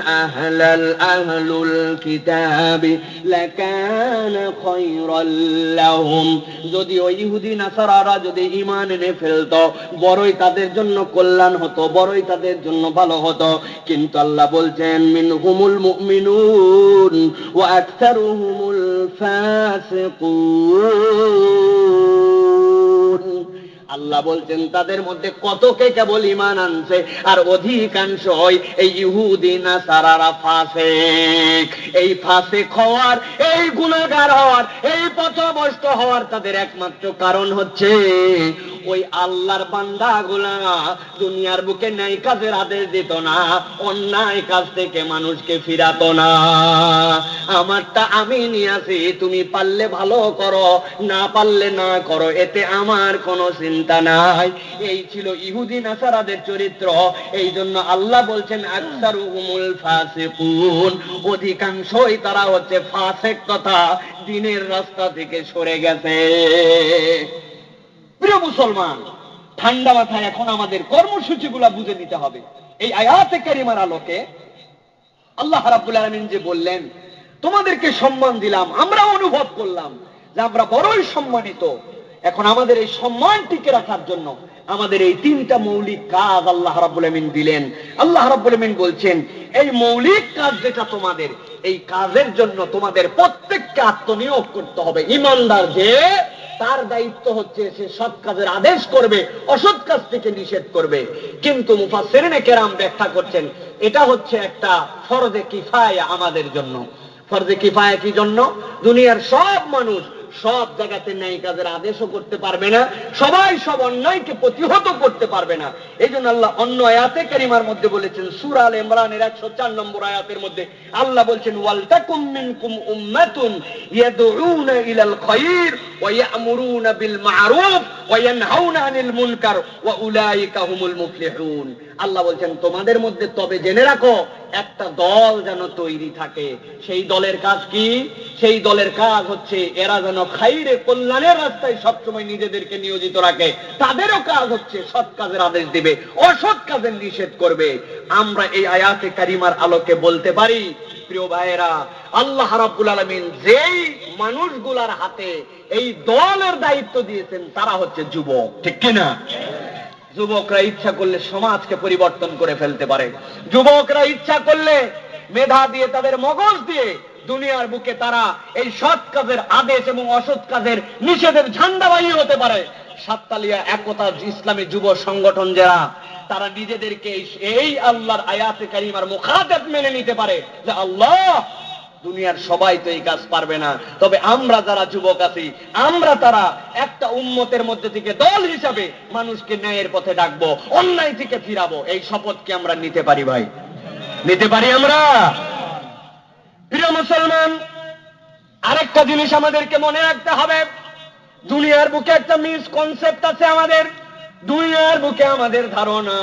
আহলুল কিতাবি লাকানা খায়রাল লাহুম, যদি ওই ইহুদি নাসারারা যদি ঈমান এনে ফেলতো, বড়ই তাদের জন্য কল্যাণ হতো, বড়ই তাদের জন্য ভালো হতো। কিন্তু আল্লাহ বলছেন মিনহুমুল মুমিনুন ওয়া আকসারুহুমুল ফাসিকুন, আল্লাহ বলছেন তাদের মধ্যে কতকে কেবল ঈমান আনছে আর অধিকাংশই এই ইহুদি নাসারারা ফাসিক। এই ফাসিক হওয়ার, এই গুনাহগার হওয়ার, এই পথভ্রষ্ট হওয়ার তাদের একমাত্র কারণ হচ্ছে ওই আল্লাহর বান্দাগুলা দুনিয়ার বুকে ন্যায় কাজের আদেশ দিত না, অন্যায় কাজ থেকে মানুষকে ফিরাতো না। আমারটা আমি নিয়েছি, তুমি পারলে ভালো করো, না পারলে না করো, এতে আমার কোনো চিন্তা নাই। এই ছিল ইহুদি নাসারাদের চরিত্র। এই জন্য আল্লাহ বলছেন আকসারুহুমুল ফাসিকুন, অধিকাংশই তারা হচ্ছে ফাসিক তথা দ্বীনের রাস্তা থেকে সরে গেছে। প্রিয় মুসলমান, ঠান্ডা মাথায় এখন আমাদের কর্মসূচিগুলো বুঝে নিতে হবে। এই আয়াতে কারিমার আলোকে আল্লাহ রাব্বুল আলামিন যে বললেন তোমাদেরকে সম্মান দিলাম, আমরা অনুভব করলাম যে আমরা বড়ই সম্মানিত। এখন আমাদের এই সম্মান টিকে রাখার জন্য আমাদের এই তিনটা মৌলিক কাজ আল্লাহ রাব্বুল আলামিন দিলেন। আল্লাহ রাব্বুল আলামিন বলছেন এই মৌলিক কাজ যেটা তোমাদের, এই কাজের জন্য তোমাদের প্রত্যেককে আত্মনিয়োগ করতে হবে। ঈমানদার যে, তার দায়িত্ব হচ্ছে সে সৎ কাজের আদেশ করবে, অসৎ কাজ থেকে নিষেধ করবে। কিন্তু মুফাসসিরিনে কেরাম ব্যাখ্যা করছেন এটা হচ্ছে একটা ফরজে কিফায়া আমাদের জন্য। ফরজে কিফায়া কি জন্য? দুনিয়ার সব মানুষ সব জায়গাতে ন্যায় কাজের আদেশও করতে পারবে না, সবাই সব অন্যায়কে প্রতিহত করতে পারবে না। এই জন্য আল্লাহ অন্য আয়াতে কারিমার মধ্যে বলেছেন, সূরা আলে ইমরানের 104 নম্বর আয়াতের মধ্যে আল্লাহ বলছেন ওয়ালতাকুম মিনকুম উম্মাতুন ইয়াদউনা ইলাল খায়র ওয়া ইয়া'মুরুনা বিল মা'রুফ ওয়া ইয়ানহাউনা আনিল মুনকার ওয়া উলাইকা হুমুল মুফলিহুন। আল্লাহ বলছেন তোমাদের মধ্যে তবে জেনে রাখো একটা দল যেন তৈরি থাকে। সেই দলের কাজ কি? সেই দলের কাজ হচ্ছে এরা যেন খাইরে কল্যাণের রাস্তায় সবসময় নিজেদেরকে নিয়োজিত রাখে। তাদেরও কাজ হচ্ছে সৎ কাজের আদেশ দিবে, অসৎ কাজের নিষেধ করবে। আমরা এই আয়াতে কারিমার আলোকে বলতে পারি, প্রিয় ভাইয়েরা, আল্লাহ রাব্বুল আলামিন যেই মানুষগুলার হাতে এই দলের দায়িত্ব দিয়েছেন তারা হচ্ছে যুবক, ঠিক কিনা? যুবকরা ইচ্ছা করলে সমাজকে পরিবর্তন করে ফেলতে পারে। যুবকরা ইচ্ছা করলে মেধা দিয়ে, তাদের মগজ দিয়ে দুনিয়ার বুকে তারা এই সৎ কাজের আদেশ এবং অসৎ কাজের নিষেধের ঝান্ডাবাহী হতে পারে। সাততালিয়া একতা ইসলামী যুব সংগঠন যারা, তারা নিজেদেরকে এই আল্লাহর আয়াতে কারিমার মুখাতাব মেনে নিতে পারে যে আল্লাহ, দুনিয়ার সবাই তো এই কাজ পারবে না, তবে আমরা যারা যুবক আছি আমরা তারা একটা উম্মতের মধ্যে থেকে দল হিসাবে মানুষকে ন্যায়ের পথে ডাকবো, অন্যায় থেকে ফিরাবো। এই শপথ কি আমরা নিতে পারি ভাই? নিতে পারি আমরা? প্রিয় মুসলমান, আরেকটা জিনিস আমাদেরকে মনে রাখতে হবে, দুনিয়ার বুকে একটা মিসকনসেপ্ট আছে আমাদের। দুনিয়ার বুকে আমাদের ধারণা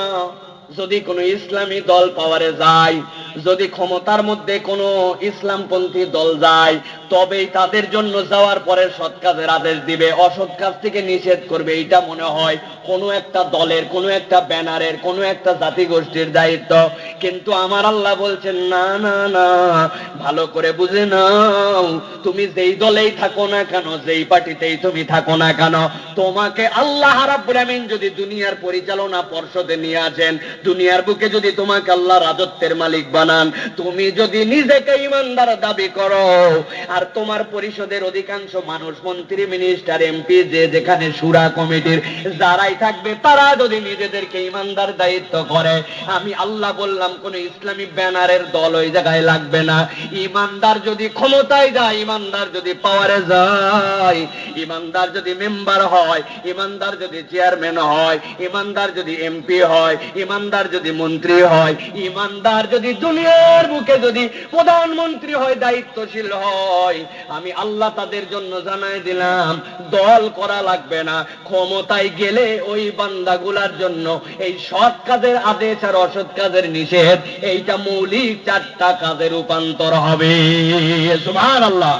যদি কোনো ইসলামী দল পাওয়ারে যায়, যদি ক্ষমতার মধ্যে কোনো ইসলামপন্থী দল যায়, তবেই তাদের জন্য যাওয়ার পরে সৎ কাজের আদেশ দিবে, অসৎ কাজ থেকে নিষেধ করবে। এটা মনে হয় কোনো একটা দলের, কোনো একটা ব্যানারের, কোনো একটা জাতিগোষ্ঠীর দায়িত্ব। কিন্তু আমার আল্লাহ বলছেন না না না, ভালো করে বুঝে নাও, তুমি যেই দলেই থাকো না কেন, যেই পার্টিতেই তুমি থাকো না কেন, তোমাকে আল্লাহ রাব্বুল আমিন যদি দুনিয়ার পরিচালনা পর্ষদে নিয়ে আসেন, দুনিয়ার বুকে যদি তোমাকে আল্লাহ রাজত্বের মালিক বানান, তুমি যদি নিজেকে ইমানদার দাবি করো, আর তোমার পরিষদের অধিকাংশ মানুষ, মন্ত্রী, মিনিস্টার, এমপি, যে যেখানে শুরা কমিটির যারাই থাকবে, তারা যদি নিজেদেরকে ইমানদার দায়িত্ব করে, আমি আল্লাহ বললাম কোন ইসলামী ব্যানারের দল ওই জায়গায় লাগবে না। ইমানদার যদি ক্ষমতায় যায়, ইমানদার যদি পাওয়ারে যায়, ইমানদার যদি মেম্বার হয়, ইমানদার যদি চেয়ারম্যান হয়, ইমানদার যদি এমপি হয়, ইমানদার যদি মন্ত্রী হয়, ইমানদার যদি দুনিয়ার বুকে যদি প্রধানমন্ত্রী হয়, দায়িত্বশীল হয়, আমি আল্লাহ তাদের জন্য জানাই দিলাম দল করা লাগবে না। ক্ষমতায় গেলে ওই বান্দাগুলার জন্য এই সৎ কাজের আদেশ আর অসৎ কাজের নিষেধ, এইটা মৌলিক 4টা কাজে রূপান্তর হবে। সুবহানাল্লাহ।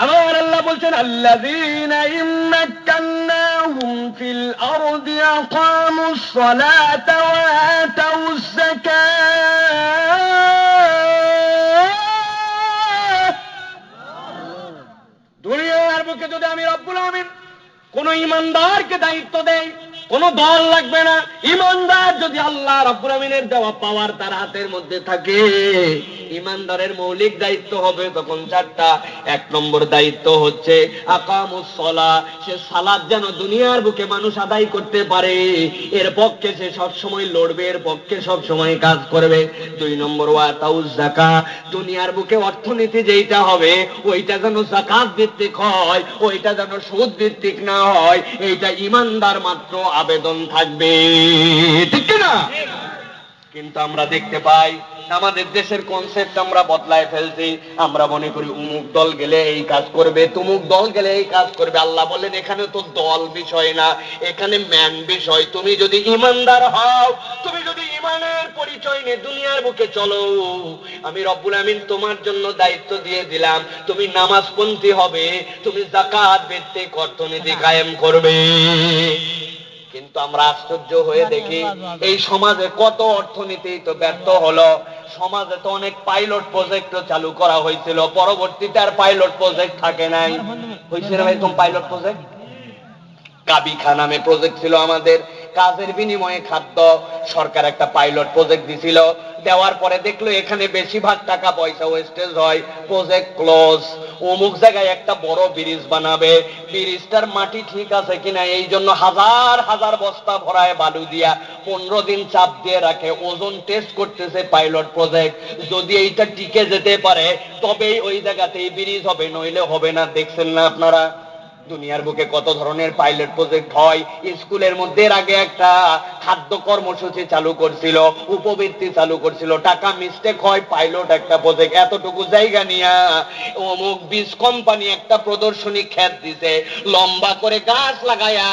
আমার আল্লাহ বলছেন আল্লাযীনা ইম্মাক্কান্নাহুম ফিল আরদি আকামুস সালাতা ওয়া আতাউস যাকাত। দুনিয়ার বুকে যদি আমি রব্বুল আমিন কোন ইমানদারকে দায়িত্ব দেই, কোন দল লাগবে না। ইমানদার যদি আল্লাহ রাব্বুল আমিনের দেওয়া পাওয়ার তার হাতের মধ্যে থাকে। ইমানদারের মৌলিক দায়িত্ব হবে তখন চারটা। এক নম্বর দায়িত্ব হচ্ছে আকামুস সালাহ, সে সালাত যেন দুনিয়ার বুকে মানুষ আদায় করতে পারে, এর পক্ষে সে সবসময় লড়বে, এর পক্ষে সবসময় কাজ করবে। দুই নম্বর ওয়াতাউজ যাকাত, দুনিয়ার বুকে অর্থনীতি যেইটা হবে ওইটা যেন যাকাত ভিত্তিক হয়, ওইটা যেন সুদ ভিত্তিক না হয়, এইটা ইমানদার মাত্র আবেদন থাকবে, ঠিক না? কিন্তু আমরা দেখতে পাই আমাদের দেশের কনসেপ্ট আমরা বদলায় ফেলছি। আমরা মনে করি উমুক দল গেলে এই কাজ করবে, তুমুক দল গেলে এই কাজ করবে। আল্লাহ বললেন এখানে তো দল বিষয় না, এখানে ম্যান বিষয়। তুমি যদি ইমানদার হও, তুমি যদি ইমানের পরিচয় নিয়ে দুনিয়ার বুকে চলো, আমি রব্বুল আমিন তোমার জন্য দায়িত্ব দিয়ে দিলাম, তুমি নামাজপন্থী হবে, তুমি যাকাত ভিত্তিক অর্থনীতি কায়েম করবে। কিন্তু আমরা আশ্চর্য হয়ে দেখি এই সমাজে কত অর্থনীতি তো ব্যর্থ হলো। সমাজে তো অনেক পাইলট প্রজেক্ট চালু করা হয়েছিল, পরবর্তীতে আর পাইলট প্রজেক্ট থাকে নাই। হয়েছিল এরকম পাইলট প্রজেক্ট? কাবিখা নামে প্রজেক্ট ছিল আমাদের, কাজের বিনিময়ে খাদ্য। সরকার একটা পাইলট প্রজেক্ট দিছিল, দেওয়ার পরে দেখলো এখানে বেশিরভাগ টাকা পয়সা ওয়েস্টেজ হয়, প্রজেক্ট ক্লোজ। অমুক জায়গায় একটা বড় ব্রিজ বানাবে, ব্রিজটার মাটি ঠিক আছে কিনা এই জন্য হাজার হাজার বস্তা ভরায় বালু দিয়া 15 দিন চাপ দিয়ে রাখে, ওজন টেস্ট করতেছে পাইলট প্রজেক্ট। যদি এইটা টিকে যেতে পারে তবেই ওই জায়গাতেই ব্রিজ হবে, নইলে হবে না। দেখছেন না আপনারা দুনিয়ার বুকে কত ধরনের পাইলট প্রজেক্ট হয়। স্কুলের মধ্যে আগে একটা খাদ্য কর্মসূচি চালু করছিল, উপবৃত্তি চালু করছিল, টাকা মিস্টেক হয়, পাইলট একটা প্রজেক্ট। এতটুকু জায়গা নিয়া অমুক বীজ কোম্পানি একটা প্রদর্শনী ক্ষেত দিছে, লম্বা করে গাছ লাগায়া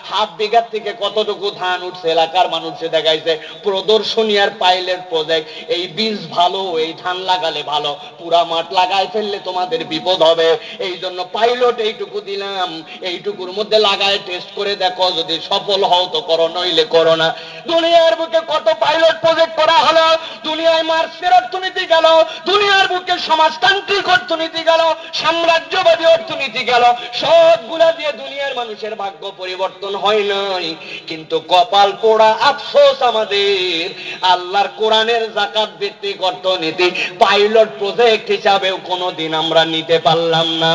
হাফ বিঘার থেকে কতটুকু ধান উঠছে এলাকার মানুষে দেখাইছে। প্রদর্শনী আর পাইলট প্রজেক্ট। এই বীজ ভালো, এই ধান লাগালে ভালো, পুরা মাঠ লাগাই ফেললে তোমাদের বিপদ হবে, এই জন্য পাইলট এইটুকু দিলাম, এইটুকুর মধ্যে লাগায় টেস্ট করে দেখো, যদি সফল হও তো করো, নইলে করো না। দুনিয়ার বুকে কত পাইলট প্রজেক্ট করা হলো, দুনিয়ায় মার্ক্সের অর্থনীতি গেল, দুনিয়ার বুকে সমাজতান্ত্রিক অর্থনীতি গেল, সাম্রাজ্যবাদী অর্থনীতি গেল, সবগুলা দিয়ে দুনিয়ার মানুষের ভাগ্য পরিবর্তন হয় নাই। কিন্তু কপাল পোড়া আফসোস আমাদের, আল্লাহর কোরআনের যাকাত ভিত্তিক অর্থনীতি পাইলট প্রজেক্ট হিসাবেও কোনোদিন আমরা নিতে পারলাম না।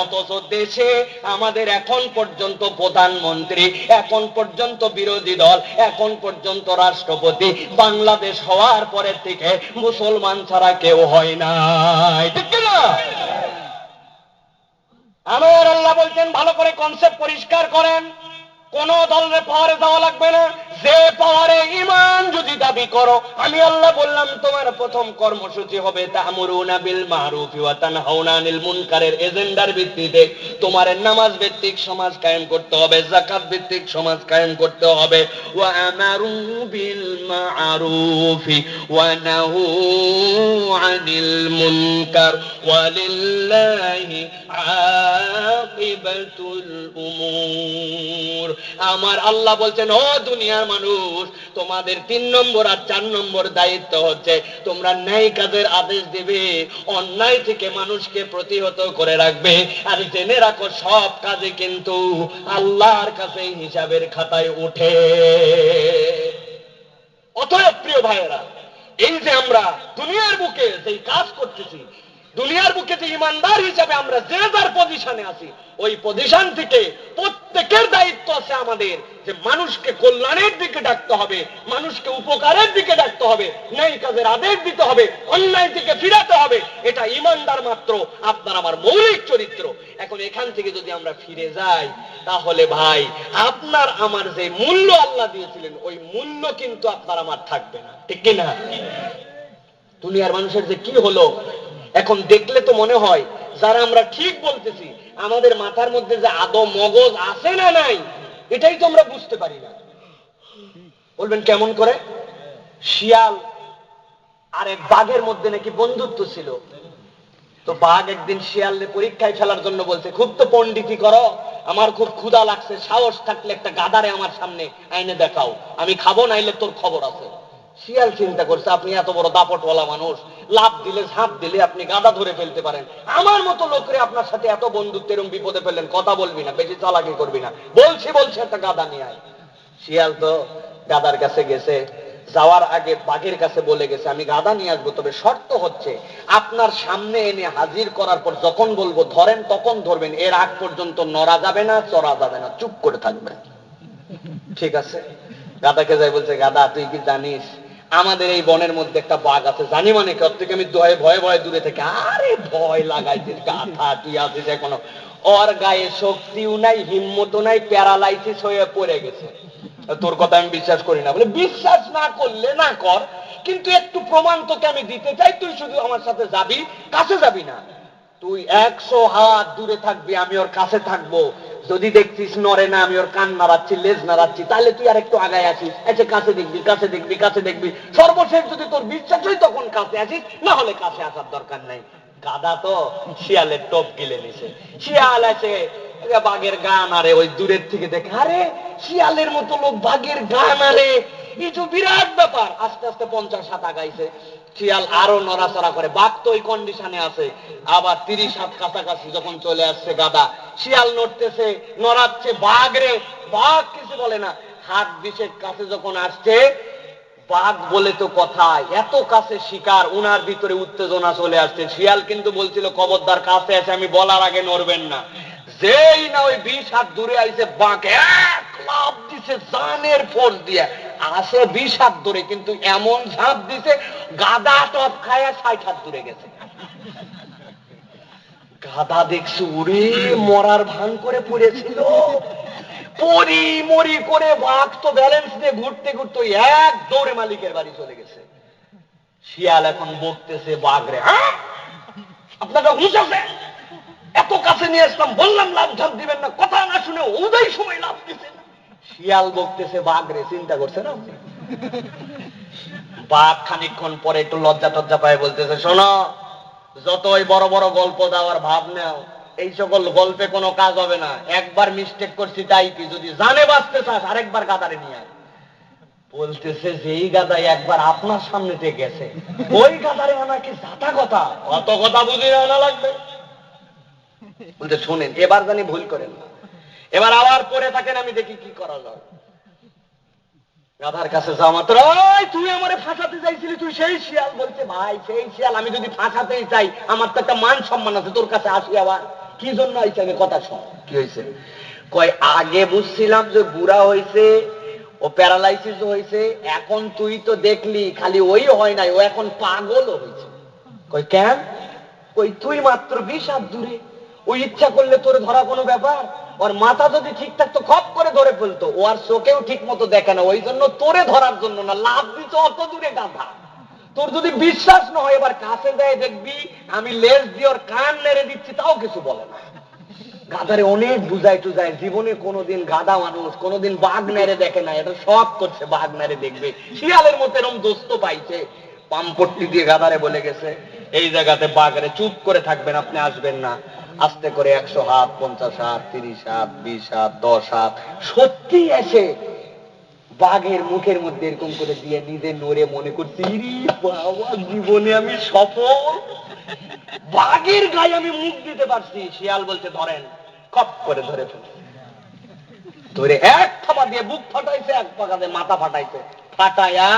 অথচ দেশে আমাদের এখন পর্যন্ত প্রধানমন্ত্রী, এখন পর্যন্ত বিরোধী দল, এখন পর্যন্ত রাষ্ট্রপতি বাংলাদেশ হওয়ার পরের থেকে মুসলমান ছাড়া কেউ হয় নাই, ঠিক না? আমার আল্লাহ বলছেন ভালো করে কনসেপ্ট পরিষ্কার করেন, কোন দলের পাওয়ারে যাওয়া লাগবে না। যে পাওয়ারে ইমান যদি দাবি করো, আমি আল্লাহ বললাম তোমার প্রথম কর্মসূচি হবে তা'মুরুনা বিল মারুফ ওয়া তানহাউনা আনিল মুনকারের এজেন্ডার ভিত্তিতে তোমার নামাজ ভিত্তিক সমাজ কায়েম করতে হবে, যাকাত ভিত্তিক সমাজ কায়েম করতে হবে। ওয়া আমারু বিল মারুফি ওয়া নাহু আনিল মুনকার ওয়ালিল্লাহি আকিবাতুল উমুর। আমার আল্লাহ বলছেন ও দুনিয়ার মানুষ, তোমাদের 3 নম্বর আর 4 নম্বর দায়িত্ব হচ্ছে তোমরা ন্যায় কাজের আদেশ দেবে, অন্যায় থেকে মানুষকে প্রতিহত করে রাখবে। আর জেনে রাখো সব কাজে কিন্তু আল্লাহর কাছে হিসাবের খাতায় উঠে। অতএব প্রিয় ভাইয়েরা, এই যে আমরা দুনিয়ার বুকে যেই কাজ করতেছি, দুনিয়ার বুকে যে ইমানদার হিসাবে আমরা যে যার পজিশনে আছি, ওই পজিশন থেকে প্রত্যেকের দায়িত্ব আছে আমাদের যে মানুষকে কল্যাণের দিকে ডাকতে হবে, মানুষকে উপকারের দিকে ডাকতে হবে, ন্যায় কাজের আদেশ দিতে হবে, অন্যায় থেকে ফিরাতে হবে। এটা ইমানদার মাত্র আপনার আমার মৌলিক চরিত্র। এখন এখান থেকে যদি আমরা ফিরে যাই, তাহলে ভাই আপনার আমার যে মূল্য আল্লাহ দিয়েছিলেন ওই মূল্য কিন্তু আপনার আমার থাকবে না, ঠিক কিনা? দুনিয়ার মানুষের যে কি হলো এখন দেখলে তো মনে হয় যারা আমরা ঠিক বলতেছি আমাদের মাথার মধ্যে যে আদৌ মগজ আছে না নাই এটাই তো আমরা বুঝতে পারি না। বলবেন কেমন করে? শিয়াল আর এক বাঘের মধ্যে নাকি বন্ধুত্ব ছিল, তো বাঘ একদিন শিয়ালকে পরীক্ষায় ফেলার জন্য বলছে, খুব তো পণ্ডিতি করো, আমার খুব ক্ষুধা লাগছে, সাহস থাকলে একটা গাধারে আমার সামনে আইনে দেখাও, আমি খাবো, নাইলে তোর খবর আছে। শিয়াল চিন্তা করছে আপনি এত বড় দাপটওয়ালা মানুষ, লাভ দিলে ঝাঁপ দিলে আপনি গাদা ধরে ফেলতে পারেন, আমার মতো লোকরে আপনার সাথে এত বন্ধুত্ব এরকম বিপদে ফেললেন, কথা বলবি না, বেশি চালাকি করবি না, বলছি একটা গাদা নিয়ে আয়। শিয়াল তো গাদার কাছে গেছে, যাওয়ার আগে বাঘের কাছে বলে গেছে আমি গাধা নিয়ে আসবো, তবে শর্ত হচ্ছে আপনার সামনে এনে হাজির করার পর যখন বলবো ধরেন তখন ধরবেন, এর আগ পর্যন্ত নড়া যাবে না, চড়া যাবে না, চুপ করে থাকবেন। ঠিক আছে? গাধাকে যাই বলছে, গাধা তুই কি জানিস আমাদের এই বনের মধ্যে একটা বাঘ আছে? জানি মানে কি? ওর থেকে আমি ভয়ে ভয়ে দূরে থেকে, আরে ভয় লাগাইছিস গাধা, তুই আছিস এখনো। ওর গায়ে শক্তিও নাই, হিম্মতও নাই, প্যারালাইসিস হয়ে পড়ে গেছে। তোর কথা আমি বিশ্বাস করি না। বলে বিশ্বাস না করলে না কর, কিন্তু একটু প্রমাণ তোকে আমি দিতে চাই। তুই শুধু আমার সাথে যাবি, কাছে যাবি না, তুই 100 হাত দূরে থাকবি, আমি ওর কাছে থাকবো। যদি দেখছিস নড়ে না, আমি ওর কান নাড়াচ্ছি, লেজ নাড়াচ্ছি, তাহলে তুই আর একটু আগায় আসিস, এসে কাছে দেখবি, কাছে দেখবি, কাছে দেখবি। সর্বশেষ যদি তোর বিশ্বাস হয় তখন কাছে আসিস, না হলে কাছে আসার দরকার নাই। গাধা তো শিয়ালের টোপ গিলে নিছে। শিয়াল আছে বাঘের গা নাড়ে, ওই দূরের থেকে দেখে, আরে শিয়ালের মতো লোক বাঘের গা নাড়ে, এই তো বিরাট ব্যাপার। আস্তে আস্তে 50 হাত আগাইছে, শিয়াল আরো নড়াচড়া করে। বাঘ তো ওই কন্ডিশনে আছে। আবার 30 হাত কাছাকাছি যখন চলে আসছে গাধা, শিয়াল নড়তেছে, নড়াচ্ছে, বাঘ রে, বাঘ কিছু বলে না। হাত 20 কাছে যখন আসছে, বাঘ বলে তো কথা, এত কাছে শিকার, উনার ভিতরে উত্তেজনা চলে আসছে। শিয়াল কিন্তু বলছিল খবরদার কাছে এসে আমি বলার আগে নড়বেন না। যেই না ওই 20 হাত দূরে আইছে, বাঘ এক লাফ দিছে জানের ফোর্স দিয়ে, আসে 20 হাত দূরে, কিন্তু এমন ঝাঁপ দিছে গাধা টপ খায় 60 হাত দূরে গেছে। গাধা দেখছি উড়ে মরার ভান করে পড়েছিল, পরি মরি করে। বাঘ তো ব্যালেন্স দিয়ে ঘুরতে ঘুরতে এক দৌড়ে মালিকের বাড়ি চলে গেছে। শিয়াল এখন বকতেছে বাঘরে, হ্যাঁ আপনারা হুঁশ আছে, এত কাছে নিয়ে আসলাম, বললাম লাভ ঝাপ দিবেন না, কথা না শুনে ওই সময় লাভ দিচ্ছেন। শিয়াল বকতেছে বাঘরে, চিন্তা করছে না? বাঘ খানিকক্ষণ পরে একটু লজ্জা টজ্জা পায়, বলতেছে শোনো, যতই বড় বড় গল্প দেওয়ার ভাব নেও, এই সকল গল্পে কোনো কাজ হবে না। একবার মিস্টেক করছি তাই কি, যদি জানে বাঁচতে চাস আরেকবার গাদারে নিয়ে আয়। বলতেছে যেই গাদাই একবার আপনার সামনেতে গেছে, ওই গাদারে আনাকে জাতা কথা, অত কথা বুঝি আনা লাগবে। বলতে শোনেন, এবার জানি ভুল করেন না, এবার আবার পরে থাকেন, আমি দেখি কি করা যায়। গাধার কাছে যাওয়া মাত্র, তুই আমারে ফাঁসাতে চাইছিলি, তুই সেই শিয়াল? বলছে ভাই সেই শিয়াল, আমি যদি ফাঁসাতেই চাই আমার তো একটা মান সম্মান আছে, তোর কাছে আসি আবার কি জন্য আইছে? আগে কথা শোন, কি হয়েছে? কয় আগে বুঝছিলাম যে বুড়া হয়েছে, ও প্যারালাইসিস হয়েছে, এখন তুই তো দেখলি খালি ওই হয় নাই, ও এখন পাগলও হয়েছে। কয় কেন? ওই তুই মাত্র 20 হাত দূরে, ওই ইচ্ছা করলে তোর ধরা কোনো ব্যাপার? ওর মাথা যদি ঠিক থাকতো খপ করে ধরে ফেলতো, ও আর চোখেও ঠিক মতো দেখে না, ওই জন্য তোরে ধরার জন্য না, লাভ দিত অত দূরে গাধা। তোর যদি বিশ্বাস না হয় এবার কাছে যায় দেখবি, আমি লেজ দিয়ে ওর কান নেড়ে দিচ্ছি, তাও কিছু বলে না। গাধারে অনেক বুঝাই টুজাই, জীবনে কোনোদিন গাধা মানুষ কোনোদিন বাঘ নেড়ে দেখে না, এটা সব করছে বাঘ নেড়ে দেখবে। শিয়ালের মতো এরকম দোস্ত পাইছে, পামপট্টি দিয়ে গাধারে বলে গেছে এই জায়গাতে বাঘরে চুপ করে থাকবেন, আপনি আসবেন না। আস্তে করে 100 হাত, 50 হাত, 30 হাত, 20 হাত, 10 হাত, সত্যি এসে বাঘের মুখের মধ্যে এরকম করে দিয়ে নিজে নড়ে মনে করছি, বাবা জীবনে আমি সফল, বাঘের গায়ে আমি মুখ দিতে পারছি। শিয়াল বলছে ধরেন, কপ করে ধরে ফেলে, ধরে এক থাবা দিয়ে বুক ফাটাইছে, এক পাকাতে মাথা ফাটাইছে, ফাটাইয়া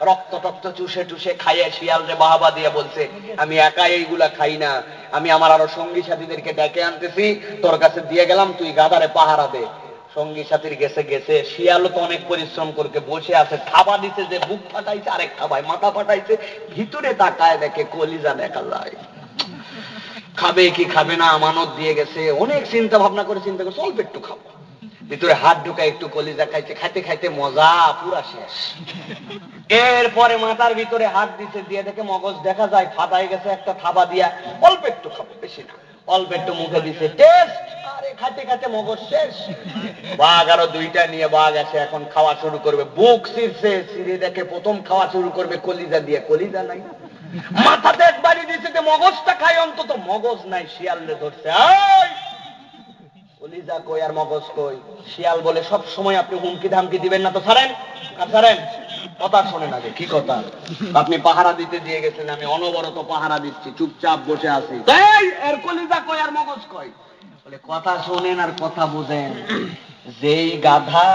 রক্ত টক্ত চুষে টুষে খাইয়ে শিয়াল রে বাহাবা দিয়ে বলছে আমি একাই এইগুলা খাই না, আমি আমার আরো সঙ্গী সাথীদেরকে ডেকে আনতেছি, তোর কাছে দিয়ে গেলাম, তুই গাধারে পাহারা দে। সঙ্গী সাথীর গেছে গেছে, শিয়ালও তো অনেক পরিশ্রম করকে বসে আছে, থাবা দিছে, যে বুক ফাটাইছে, আরেক থাবায় মাথা ফাটাইছে, ভিতরে তাকায় দেখে কলিজা দেখা যায়। খাবে কি খাবে না, আমানত দিয়ে গেছে, অনেক চিন্তা ভাবনা করে চিন্তা করে অল্প একটু খাবো, ভিতরে হাত ঢুকায় একটু কলিজা খাইছে, খাইতে খাইতে মজা পুরা শেষ। এরপরে মাথার ভিতরে হাত দিতে দিয়ে দেখে মগজ দেখা যায় ফাটাই গেছে, একটা থাবা দিয়া অল্প একটু খাবো, বেশি না, অল্প একটু মুখে দিছে, টেস্ট, আরে খাইতে খাইতে মগজ শেষ। বাঘ আরো দুইটা নিয়ে বাঘ আসে, এখন খাওয়া শুরু করবে, বুক ছিঁড়ছে, ছিঁড়ে দেখে প্রথম খাওয়া শুরু করবে কলিজা দিয়ে, কলিজা নাই। মাথাতে একবারই দিছে যে মগজটা খাই অন্তত, মগজ নাই, শিয়ালে ধরছে, কলিজা কই আর মগজ কই? শিয়াল বলে সব সময় আপনি হুমকি ধামকি দিবেন না তো, ছাড়েন আর ছাড়েন। কথা শোনেন আগে, কি কথা? আপনি পাহারা দিতে দিয়ে গেছেন, আমি অনবরত পাহারা দিচ্ছি, চুপচাপ বসে আছি, এর কলিজা কই আর মগজ কই? বলে কথা শোনেন আর কথা বুঝেন, যেই গাধা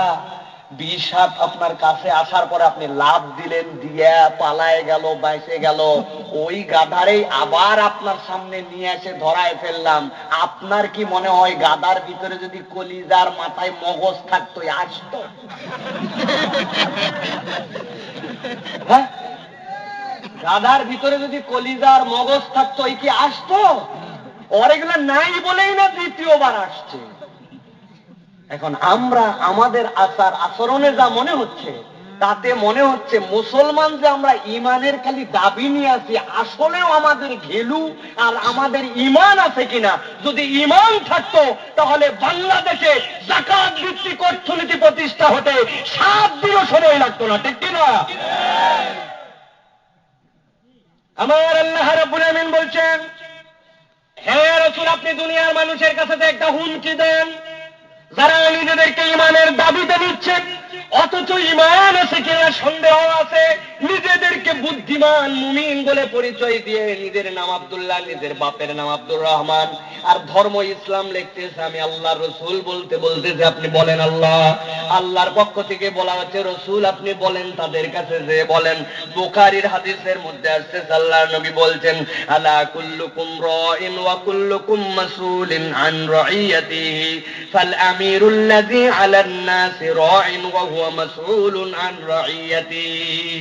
বিষ সাপ আপনার কাছে আসার পরে আপনি লাভ দিলেন, দিয়া পালায় গেল, বাইসে গেল, ওই গাধারেই আবার আপনার সামনে নিয়ে এসে ধরায় ফেললাম। আপনার কি মনে হয় গাধার ভিতরে যদি কলিজার মাথায় মগজ থাকতো আসতো? হ্যাঁ, গাধার ভিতরে যদি কলিজার মগজ থাকতো এই কি আসতো? ওর এগুলো নাই বলেই না দ্বিতীয়বার আসছে। এখন আমরা আমাদের আচার আচরণে যা মনে হচ্ছে, তাতে মনে হচ্ছে মুসলমান যে আমরা ইমানের খালি দাবি নিয়ে আছি, আসলেও আমাদের ঘেলু আর আমাদের ইমান আছে কিনা। যদি ইমান থাকতো তাহলে বাংলাদেশে যাকাত ভিত্তিক অর্থনীতি প্রতিষ্ঠা হতে 7 দিনও সময় লাগতো না, ঠিক কিনা? আমার আল্লাহ রাব্বুল আমিন বলছেন, হে রাসূল, আপনি দুনিয়ার মানুষের কাছে একটা হুমকি দেন, যারা নিজেদেরকে ইমানের দাবিতে নিচ্ছেন অথচ ইমান আছে কিনা সন্দেহ আছে, নিজেদেরকে বুদ্ধিমান মুমিন বলে পরিচয় দিয়ে নিজের নাম আব্দুল্লাহ, নিজের বাপের নাম আব্দুর রহমান, আর ধর্ম ইসলাম লিখতেছে, আমি আল্লাহর রাসূল বলতেছে আপনি বলেন আল্লাহ। আল্লাহর পক্ষ থেকে বলা হচ্ছে, রাসূল আপনি বলেন তাদের কাছে যে বলেন। বুখারীর হাদিসের মধ্যে আসছে, আল্লাহর নবী বলছেন, আলা কুল্লুকুম রাইন ওয়া কুল্লুকুম মাসউলিন আন রাইয়াতিহি ফাল আমিরুল্লাযী আলান নাসি রাইন ওয়া হুয়া মাসউলুন আন রাইয়াতিহি।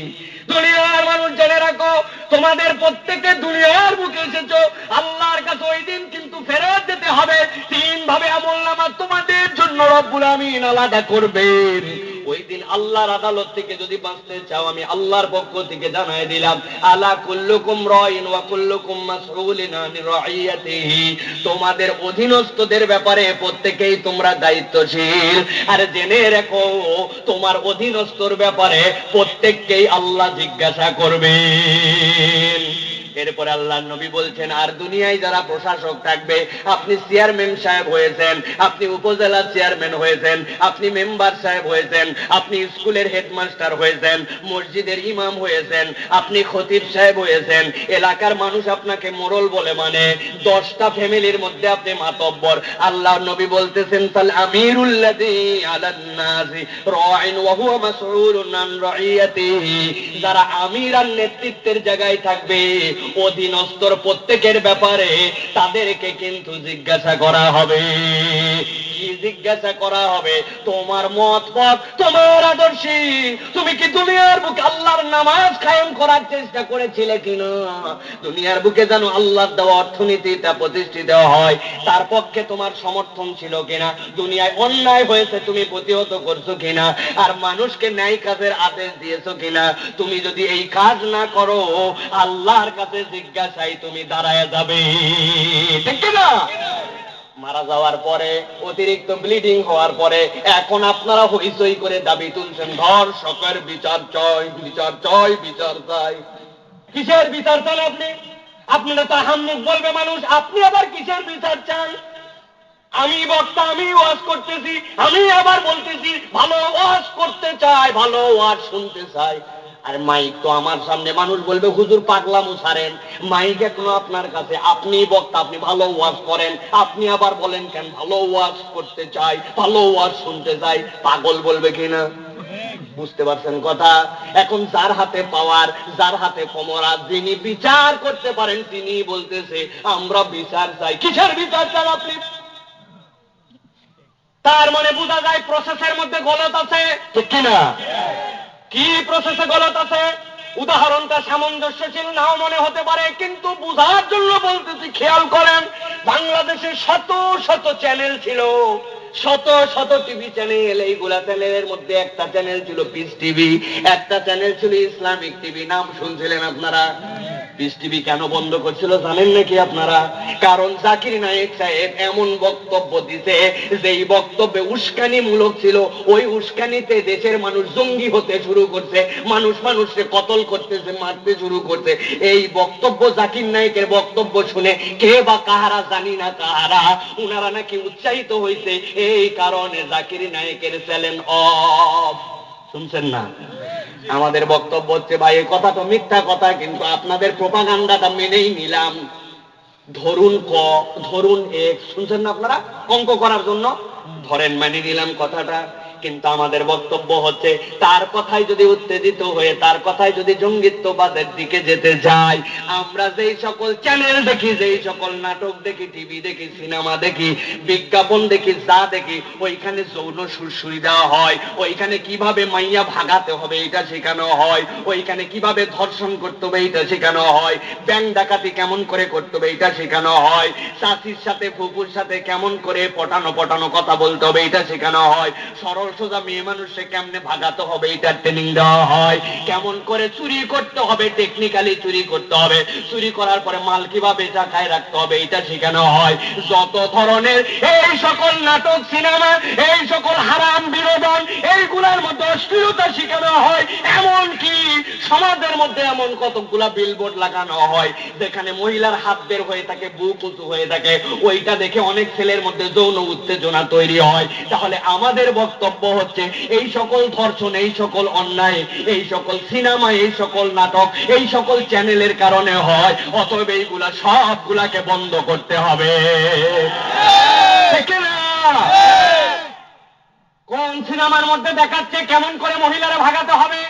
দুনিয়ার মানুষ জেনে রাখো, তোমাদের প্রত্যেকে দুনিয়ার বুকে এসেছো, আল্লাহর কাছে ওই দিন কিন্তু ফেরত যেতে হবে। 3 ভাবে আমলনামা তোমাদের জন্য রব্বুল আমিন আলাদা করবেন। ওই দিন আল্লাহর আদালত থেকে যদি বাঁচতে চাও, আমি আল্লাহর পক্ষ থেকে জানাই দিলাম, আলা কুল্লুকুম রাইন ওয়া কুল্লুকুম মাসউলুন আন রাইয়াতিহি। তোমাদের অধীনস্থদের ব্যাপারে প্রত্যেকেই তোমরা দায়িত্বশীল। আর জেনে রাখো, তোমার অধীনস্থর ব্যাপারে প্রত্যেককেই আল্লাহ জিজ্ঞাসা করবেন। এরপরে আল্লাহর নবী বলছেন, আর দুনিয়ায় যারা প্রশাসক থাকবে, আপনি চেয়ারম্যান সাহেব হয়েছেন, আপনি উপজেলা চেয়ারম্যান হয়েছেন, আপনি মেম্বার সাহেব হয়েছেন, আপনি স্কুলের হেডমাস্টার হয়েছেন, মসজিদের ইমাম হয়েছেন, আপনি খতিব সাহেব হয়েছেন, এলাকার মানুষ আপনাকে মোড়ল বলে মানে, 10টা ফ্যামিলির মধ্যে আপনি মাতব্বর। আল্লাহর নবী বলতেছেন, ফাল আমিরুল্লাযী আলান নাসি রাইন ওয়া হুয়া মাসউলুন আন রাইয়াতিহি। যারা আমির আর নেতৃত্বের জায়গায় থাকবে, অধীনস্থর প্রত্যেকের ব্যাপারে তাদেরকে কিন্তু জিজ্ঞাসা করা হবে। কি জিজ্ঞাসা করা হবে? তোমার মত পথ, তোমার আদর্শী, তুমি কি দুনিয়ার বুকে আল্লাহর নামাজ কায়েম করার চেষ্টা করেছিলে কিনা? দুনিয়ার বুকে যেন আল্লাহর দেওয়া অর্থনীতিটা প্রতিষ্ঠিত হয়, তার পক্ষে তোমার সমর্থন ছিল কিনা? দুনিয়ায় অন্যায় হয়েছে, তুমি প্রতিহত করছো কিনা? আর মানুষকে ন্যায় কাজের আদেশ দিয়েছো কিনা? তুমি যদি এই কাজ না করো, আল্লাহর কাছে জিজ্ঞাসায় তুমি দাঁড়ায় যাবে, ঠিক না? মারা যাওয়ার পরে, অতিরিক্ত ব্লিডিং হওয়ার পরে এখন আপনারা হইচই করে দাবি তুলছেন, ধর্ষকের বিচার চাই, বিচার চাই, বিচার চাই। কিসের বিচার চান আপনি? আপনারা তো হামমুখ বলবে মানুষ, আপনি আবার কিসের বিচার চান? আমি বক্তা, আমি ওয়াজ করতেছি, আমি আবার বলতেছি ভালো ওয়াজ করতে চাই, ভালো ওয়াজ শুনতে চাই। আর মাইক তো আমার সামনে, মানুষ বলবে হুজুর পাগলামো ছাড়েন, মাইক এখনো আপনার কাছে, আপনি বক্তা, আপনি ভালো ওয়াজ করেন, আপনি আবার বলেন কেন ভালো ওয়াজ করতে চাই, ভালো ওয়াজ শুনতে চাই। পাগল বলবে কিনা? বুঝতে পারছেন কথা? এখন যার হাতে পাওয়ার, যার হাতে ক্ষমতা, যিনি বিচার করতে পারেন, তিনি বলতেছে আমরা বিচার চাই। কিসের বিচার চান আপনি? তার মানে বোঝা যায় প্রসেসের মধ্যে গলত আছে, ঠিক কিনা? কি প্রসেসে গলত আছে? উদাহরণটা সামঞ্জস্যশীল নাও মনে হতে পারে, কিন্তু বুঝার জন্য বলতেছি, খেয়াল করেন। বাংলাদেশে শত শত চ্যানেল ছিল, শত শত টিভি চ্যানেল। এইগুলা চ্যানেলের মধ্যে একটা চ্যানেল ছিল পিস টিভি, একটা চ্যানেল ছিল ইসলামিক টিভি। নাম শুনছিলেন আপনারা? পিস টিভি কেন বন্ধ করছিল জানেন নাকি আপনারা? কারণ জাকির নায়েক সাহেব এমন বক্তব্য দিতে, যেই বক্তব্যে উস্কানিমূলক ছিল, ওই উস্কানিতে দেশের মানুষ জঙ্গি হতে শুরু করছে, মানুষ মানুষকে কতল করতেছে, মারতে শুরু করছে। এই বক্তব্য, জাকির নায়েকের বক্তব্য শুনে কে বা কাহারা জানি না কাহারা, উনারা নাকি উৎসাহিত হয়েছে, এই কারণে জাকির নায়েকের চ্যানেল অফ। শুনছেন না? আমাদের বক্তব্য হচ্ছে, ভাই এই কথা তো মিথ্যা কথা, কিন্তু আপনাদের প্রোপাগান্ডাটা মেনেই নিলাম। ধরুন ক, ধরুন এক, শুনছেন না আপনারা? অঙ্ক করার জন্য ধরেন, মানে নিলাম কথাটা। কিন্তু আমাদের বক্তব্য হচ্ছে তার কথায় যদি উত্তেজিত হয়ে তার কথায় যদি জঙ্গিত্ববাদের দিকে যেতে যাই, আমরা যেই সকল চ্যানেল দেখি, যেই সকল নাটক দেখি, টিভি দেখি, সিনেমা দেখি, বিজ্ঞাপন দেখি, যা দেখি, ওইখানে যৌন সুরসুরি দেওয়া হয়, ওইখানে কিভাবে মাইয়া ভাগাতে হবে এটা শেখানো হয়, ওইখানে কিভাবে ধর্ষণ করতে হবে এটা শেখানো হয়, ব্যাংক ডাকাতি কেমন করে করতে হবে এটা শেখানো হয়, চাচির সাথে ফুপুর সাথে কেমন করে পটানো পটানো কথা বলতে হবে এটা শেখানো হয়, সরল সোজা মেয়ে মানুষকে কেমনে ভাগাতে হবে এটা ট্রেনিং দেওয়া হয়, কেমন করে চুরি করতে হবে, টেকনিক্যালি চুরি করতে হবে, চুরি করার পরে মাল কিভাবে চাকায় রাখতে হবে এটা শেখানো হয়। যত ধরনের এই সকল নাটক, সিনেমা, এই সকল হারাম বিনোদন, এইগুলার মধ্যে অশ্লীলতা শেখানো হয়। এমনকি সমাজের মধ্যে এমন কতগুলা বিলবোর্ড লাগানো হয় যেখানে মহিলার হাত বের হয়ে থাকে, বুক উঁচু হয়ে থাকে, ওইটা দেখে অনেক ছেলের মধ্যে যৌন উত্তেজনা তৈরি হয়। তাহলে আমাদের বক্তব্য হচ্ছে এই সকল ধর্ষণ, এই সকল অন্যায়, এই সকল সিনেমা, এই সকল নাটক, এই সকল চ্যানেলের কারণে হয়। অতএব এইগুলা সবগুলাকে বন্ধ করতে হবে। ঠিক না? কোন সিনেমার মধ্যে দেখাচ্ছে কেমন করে মহিলারা ভাগাতে হবে,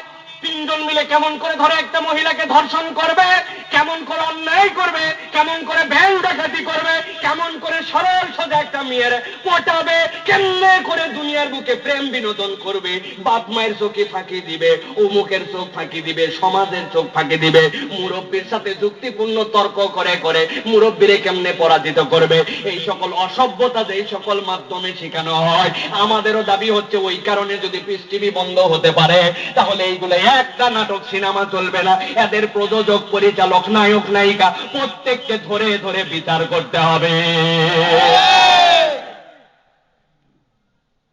তিনজন মিলে কেমন করে ধরে একটা মহিলাকে ধর্ষণ করবে, কেমন করে অন্যায় করবে, কেমন করে ব্যাংক ডাকাতি করবে, কেমন করে সরল সোজা একটা মেয়ের পটাবে, কেমনে করে দুনিয়ার বুকে প্রেম বিনোদন করবে, বাপ মায়ের চোখে ফাঁকি দিবে, অমুকের চোখ ফাঁকি দিবে, সমাজের চোখ ফাঁকি দিবে, মুরব্বীর সাথে যুক্তিপূর্ণ তর্ক করে করে মুরব্বীরে কেমনে পরাজিত করবে, এই সকল অসভ্যতা যে এই সকল মাধ্যমে শেখানো হয়। আমাদেরও দাবি হচ্ছে ওই কারণে যদি পিস টিভি বন্ধ হতে পারে তাহলে এইগুলো একটা নাটক সিনেমা চলবে না, এদের প্রযোজক, পরিচালক, নায়ক, নায়িকা প্রত্যেককে ধরে ধরে বিচার করতে হবে।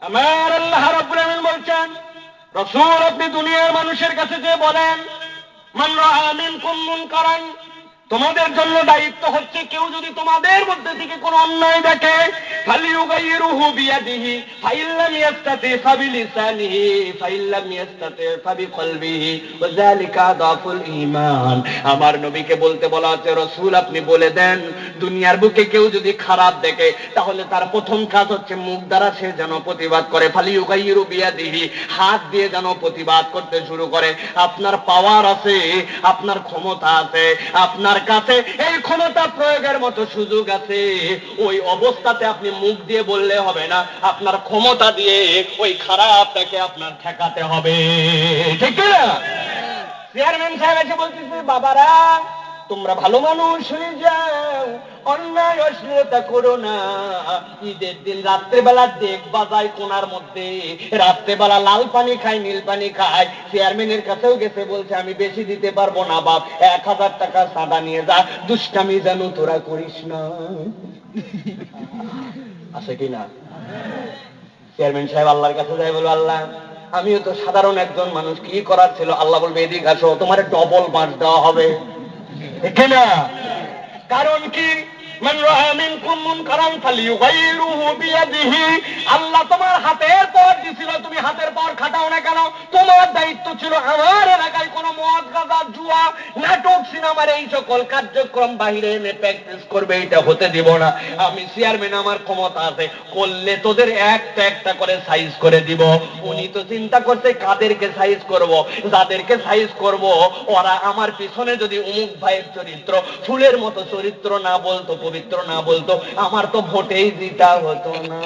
আমার আল্লাহ রাব্বুল আমিন বলছেন, রাসূল আপনি দুনিয়ার মানুষের কাছে যে বলেন, মান রাআ মিনকুম মুনকারান, তোমাদের জন্য দায়িত্ব হচ্ছে কেউ যদি তোমাদের মধ্যে থেকে কোনো অন্যায় দেখে, ফালিয়ুগাইয়িরুহু বিয়াদিহি, ফাইল্লাম ইয়াস্তাতি ফাবিলিসানিহি, ফাইল্লাম ইয়াস্তাতি ফাবিকলবিহি, ওয়া যালিকা আদাফুল ঈমান। আমার নবীকে বলতে বলা হচ্ছে, রাসূল আপনি বলে দেন, দুনিয়ার বুকে কেউ যদি খারাপ দেখে তাহলে তার প্রথম কাজ হচ্ছে মুখ দ্বারা সে যেন প্রতিবাদ করে, ফালিয়ুগাইয়িরু বিয়াদিহি, হাত দিয়ে যেন প্রতিবাদ করতে শুরু করে। আপনার পাওয়ার আছে, আপনার ক্ষমতা আছে, আপনার কাছে এই ক্ষমতা প্রয়োগের মতো সুযোগ আছে, ওই অবস্থাতে আপনি মুখ দিয়ে বললে হবে না, আপনার ক্ষমতা দিয়ে ওই খারাপটাকে আপনার ঠেকাতে হবে। ঠিক না? চেয়ারম্যান সাহেব এসে বলতেছে, বাবারা তোমরা ভালো মানুষ হয়ে যাও, অন্যায় অশ্লীলতা করো না। ঈদের দিন রাত্রেবেলা দেখ বাজায় কোনার মধ্যে, রাত্রেবেলা লাল পানি খায়, নীল পানি খায়। চেয়ারম্যানের কাছেও গেছে, বলছে আমি বেশি দিতে পারবো না বাপ, 1000 টাকা সাদা নিয়ে যা, দুষ্টামি যেন তোরা করিস না। আছে কিনা? চেয়ারম্যান সাহেব আল্লাহর কাছে যায়, বলবো আল্লাহ আমিও তো সাধারণ একজন মানুষ, কি করার ছিল? আল্লাহ বলবে এদিকে আসো, তোমার ডবল মার্ক দেওয়া হবে। কিনা? কারণ কি? মান রাআ মিনকুম মুনকারান ফালিয়ুগাইয়িরুহু বিয়াদিহি, আল্লাহ তোমার হাতের পর দিছিল, তুমি হাতের পর খাটাও না কেন? তোমার দায়িত্ব ছিল আমার এলাকায় কোনো মদ, গাঁজা, জুয়া, নাটক, সিনেমার এই সকল কার্যক্রম বাহিরে এনে প্র্যাকটিস করবে, এটা হতে দিব না। আমি চেয়ারম্যান, আমার ক্ষমতা আছে, করলে তোদের একটা একটা করে সাইজ করে দিব। উনি তো চিন্তা করছে কাদেরকে সাইজ করব, যাদেরকে সাইজ করব ওরা আমার পিছনে যদি অমুক ভাইয়ের চরিত্র ফুলের মতো চরিত্র না বলতো, পবিত্র না বলতো, আমার তো ভোটেই জিতা হতো না।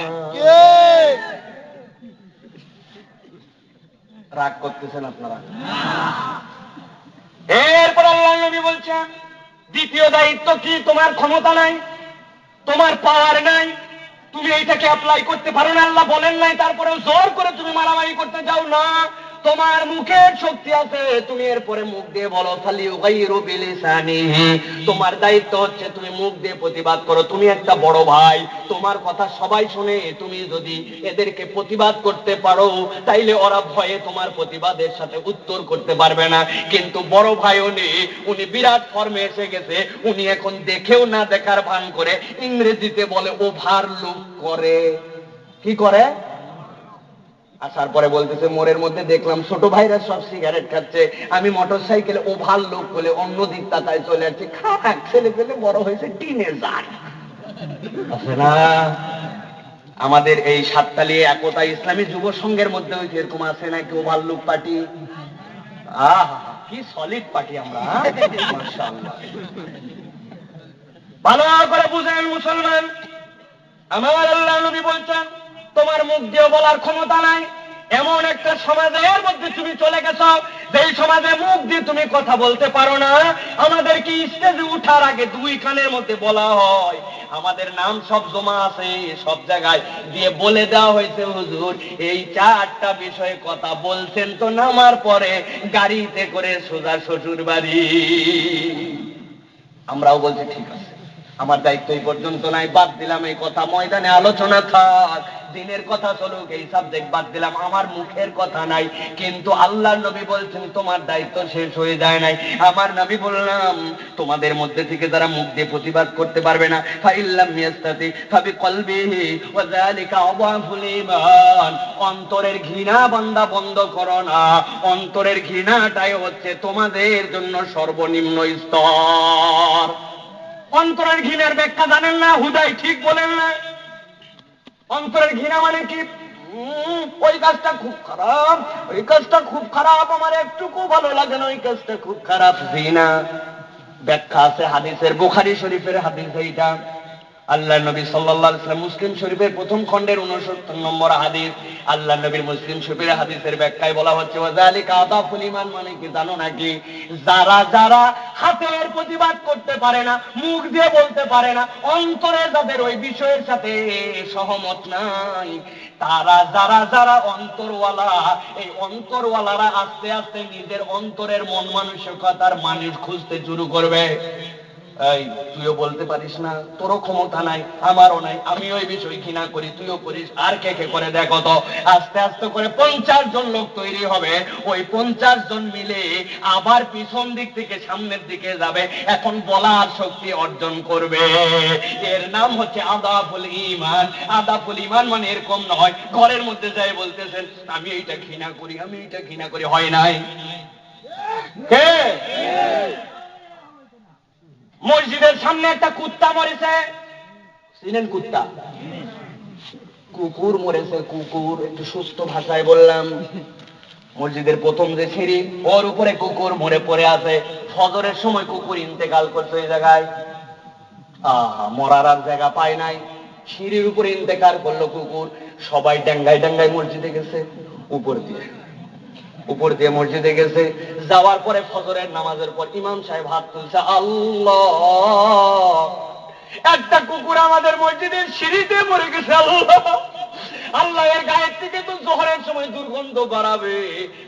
রাগ করতেছেন আপনারা? এরপর আল্লাহ নবী বলছেন, দ্বিতীয় দায়িত্ব কি? তোমার ক্ষমতা নাই, তোমার পাওয়ার নাই, তুমি এইটাকে অ্যাপ্লাই করতে পারো না। আল্লাহ বলেন নাই, তারপরেও জোর করে তুমি মারামারি করতে যাও না। তোমার মুখের শক্তি আছে, তুমি এরপরে মুখ দিয়ে বলো, ফালিয়ুগাইয়িরু বিলিসানিহি, তোমার দায়িত্ব হচ্ছে তুমি মুখ দিয়ে প্রতিবাদ করো। তুমি একটা বড় ভাই, তোমার কথা সবাই শুনে, তুমি যদি এদেরকে প্রতিবাদ করতে পারো তাইলে ওরা ভয়ে তোমার প্রতিবাদের সাথে উত্তর করতে পারবে না। কিন্তু বড় ভাই উনি বিরাট ফর্মে এসে গেছে, উনি এখন দেখেও না দেখার ভান করে, ইংরেজিতে বলে ওভারলুক করে। কি করে? আসার পরে বলতেছে, মোড়ের মধ্যে দেখলাম ছোট ভাইরা সব সিগারেট খাচ্ছে, আমি মোটর সাইকেলে ওভারলুক বলে অন্য দিক তাকায় চলে যাচ্ছি। খাক ছেলে পেলে বড় হয়েছে টিনেজার, আছে না? আমাদের এই সাততালি একতা ইসলামী যুব সংঘের মধ্যে ওই এরকম আছে না কেউ ভাল্লুক পার্টি? আহা কি সলিড পার্টি আমরা, মাশাআল্লাহ। ভালো করে বুঝেন মুসলমান, আমার আল্লাহ নবী বলছেন তোমার মুখ দিয়ে বলার ক্ষমতা নাই এমন একটা সমাজের মধ্যে তুমি চলে গেছো যেই সমাজে মুখ দিয়ে তুমি কথা বলতে পারো না। আমাদেরকে স্টেজে উঠার আগে দুই কানের মধ্যে বলা হয়, আমাদের নাম সব জমা আছে সব জায়গায় দিয়ে বলে দেওয়া হয়েছে হুজুর এই চারটা বিষয়ে কথা বলছেন তো নামার পরে গাড়িতে করে সোজা শ্বশুর বাড়ি। আমরাও বলছি ঠিক আছে, আমার দায়িত্ব এই পর্যন্ত নাই, বাদ দিলাম এই কথা, ময়দানে আলোচনা থাক, দিনের কথা চলুক, এই সাবজেক্ট বাদ দিলাম, আমার মুখের কথা নাই। কিন্তু আল্লাহর নবী বলছেন তোমার দায়িত্ব শেষ হয়ে যায় নাই। আমার নবী বললাম তোমাদের মধ্যে থেকে যারা মুখ দিয়ে প্রতিবাদ করতে পারবে না, ফাইল্লাম ইয়াস্তাতি ফাবিকলবিহি ওয়া যালিকা আযাফুল ঈমান, অন্তরের ঘৃণা বান্দা বন্ধ করো না। অন্তরের ঘৃণাটাই হচ্ছে তোমাদের জন্য সর্বনিম্ন স্তর। অন্তরের ঘৃণার ব্যাখ্যা জানেন না, হুদাই ঠিক বলেন না। অন্তরের ঘৃণা মানে কি? ওই কাজটা খুব খারাপ, ওই কাজটা খুব খারাপ, আমার একটুকু ভালো লাগে না, ওই কাজটা খুব খারাপ। ঘৃণা ব্যাখ্যা আছে হাদিসের, বুখারী শরীফের হাদিস এইটা। আল্লাহ নবী সাল্লাল্লাহু আলাইহি ওয়াসাল্লাম মুসলিম শরীফের প্রথম খণ্ডের 69 নম্বর হাদিস, আল্লাহ নবীর মুসলিম শরীফের হাদিসের ব্যাখ্যায় বলা হচ্ছে ওয়াযালিকা আযাফুল ঈমান, মানে কি জানো নাকি? যারা যারা হাতের প্রতিবাদ করতে পারে না, মুখ দিয়ে বলতে পারে না, অন্তরে যাদের ওই বিষয়ের সাথে সহমত নাই, তারা যারা যারা অন্তরওয়ালা, এই অন্তরওয়ালারা আস্তে আস্তে নিজের অন্তরের মন মানসিকতার মানুষ খুঁজতে শুরু করবে। এই তুইও বলতে পারিস না, তোরও ক্ষমতা নাই, আমারও নাই, আমি ওই বিষয় ঘৃণা করি, তুইও করিস, আর কে কে করে দেখো তো। আস্তে আস্তে করে 50 জন লোক তৈরি হবে, ওই 50 জন মিলে আবার পিছন দিক থেকে সামনের দিকে যাবে, এখন বলার শক্তি অর্জন করবে। এর নাম হচ্ছে আযাফুল ঈমান। আযাফুল ঈমান মানে এরকম নয় ঘরের মধ্যে যাই বলতেছেন আমি এইটা ঘৃণা করি, আমি এইটা ঘৃণা করি, হয় নাই। কে? মসজিদের সামনে একটা কুত্তা মরেছে, চিনেন কুত্তা? কুকুর মরেছে, কুকুর, একটু সুস্থ ভাষায় বললাম। মসজিদের প্রথম যে সিঁড়ি, ওর উপরে কুকুর মরে পড়ে আছে। ফজরের সময় কুকুর ইন্তেকাল করছে ওই জায়গায়। মরার আর জায়গা পায় নাই, সিঁড়ির উপরে ইন্তেকাল করলো কুকুর। সবাই ডাঙ্গায় ডাঙ্গায় মসজিদে গেছে, উপর দিয়ে মসজিদে গেছে। যাওয়ার পরে ফজরের নামাজের পর ইমাম সাহেব হাত তুলছে, আল্লাহ, একটা কুকুর আমাদের মসজিদের সিঁড়িতে মরে গেছে, আল্লাহ, আল্লাহ এর গায়ের থেকে তো জোহরের সময় দুর্গন্ধ বাড়াবে,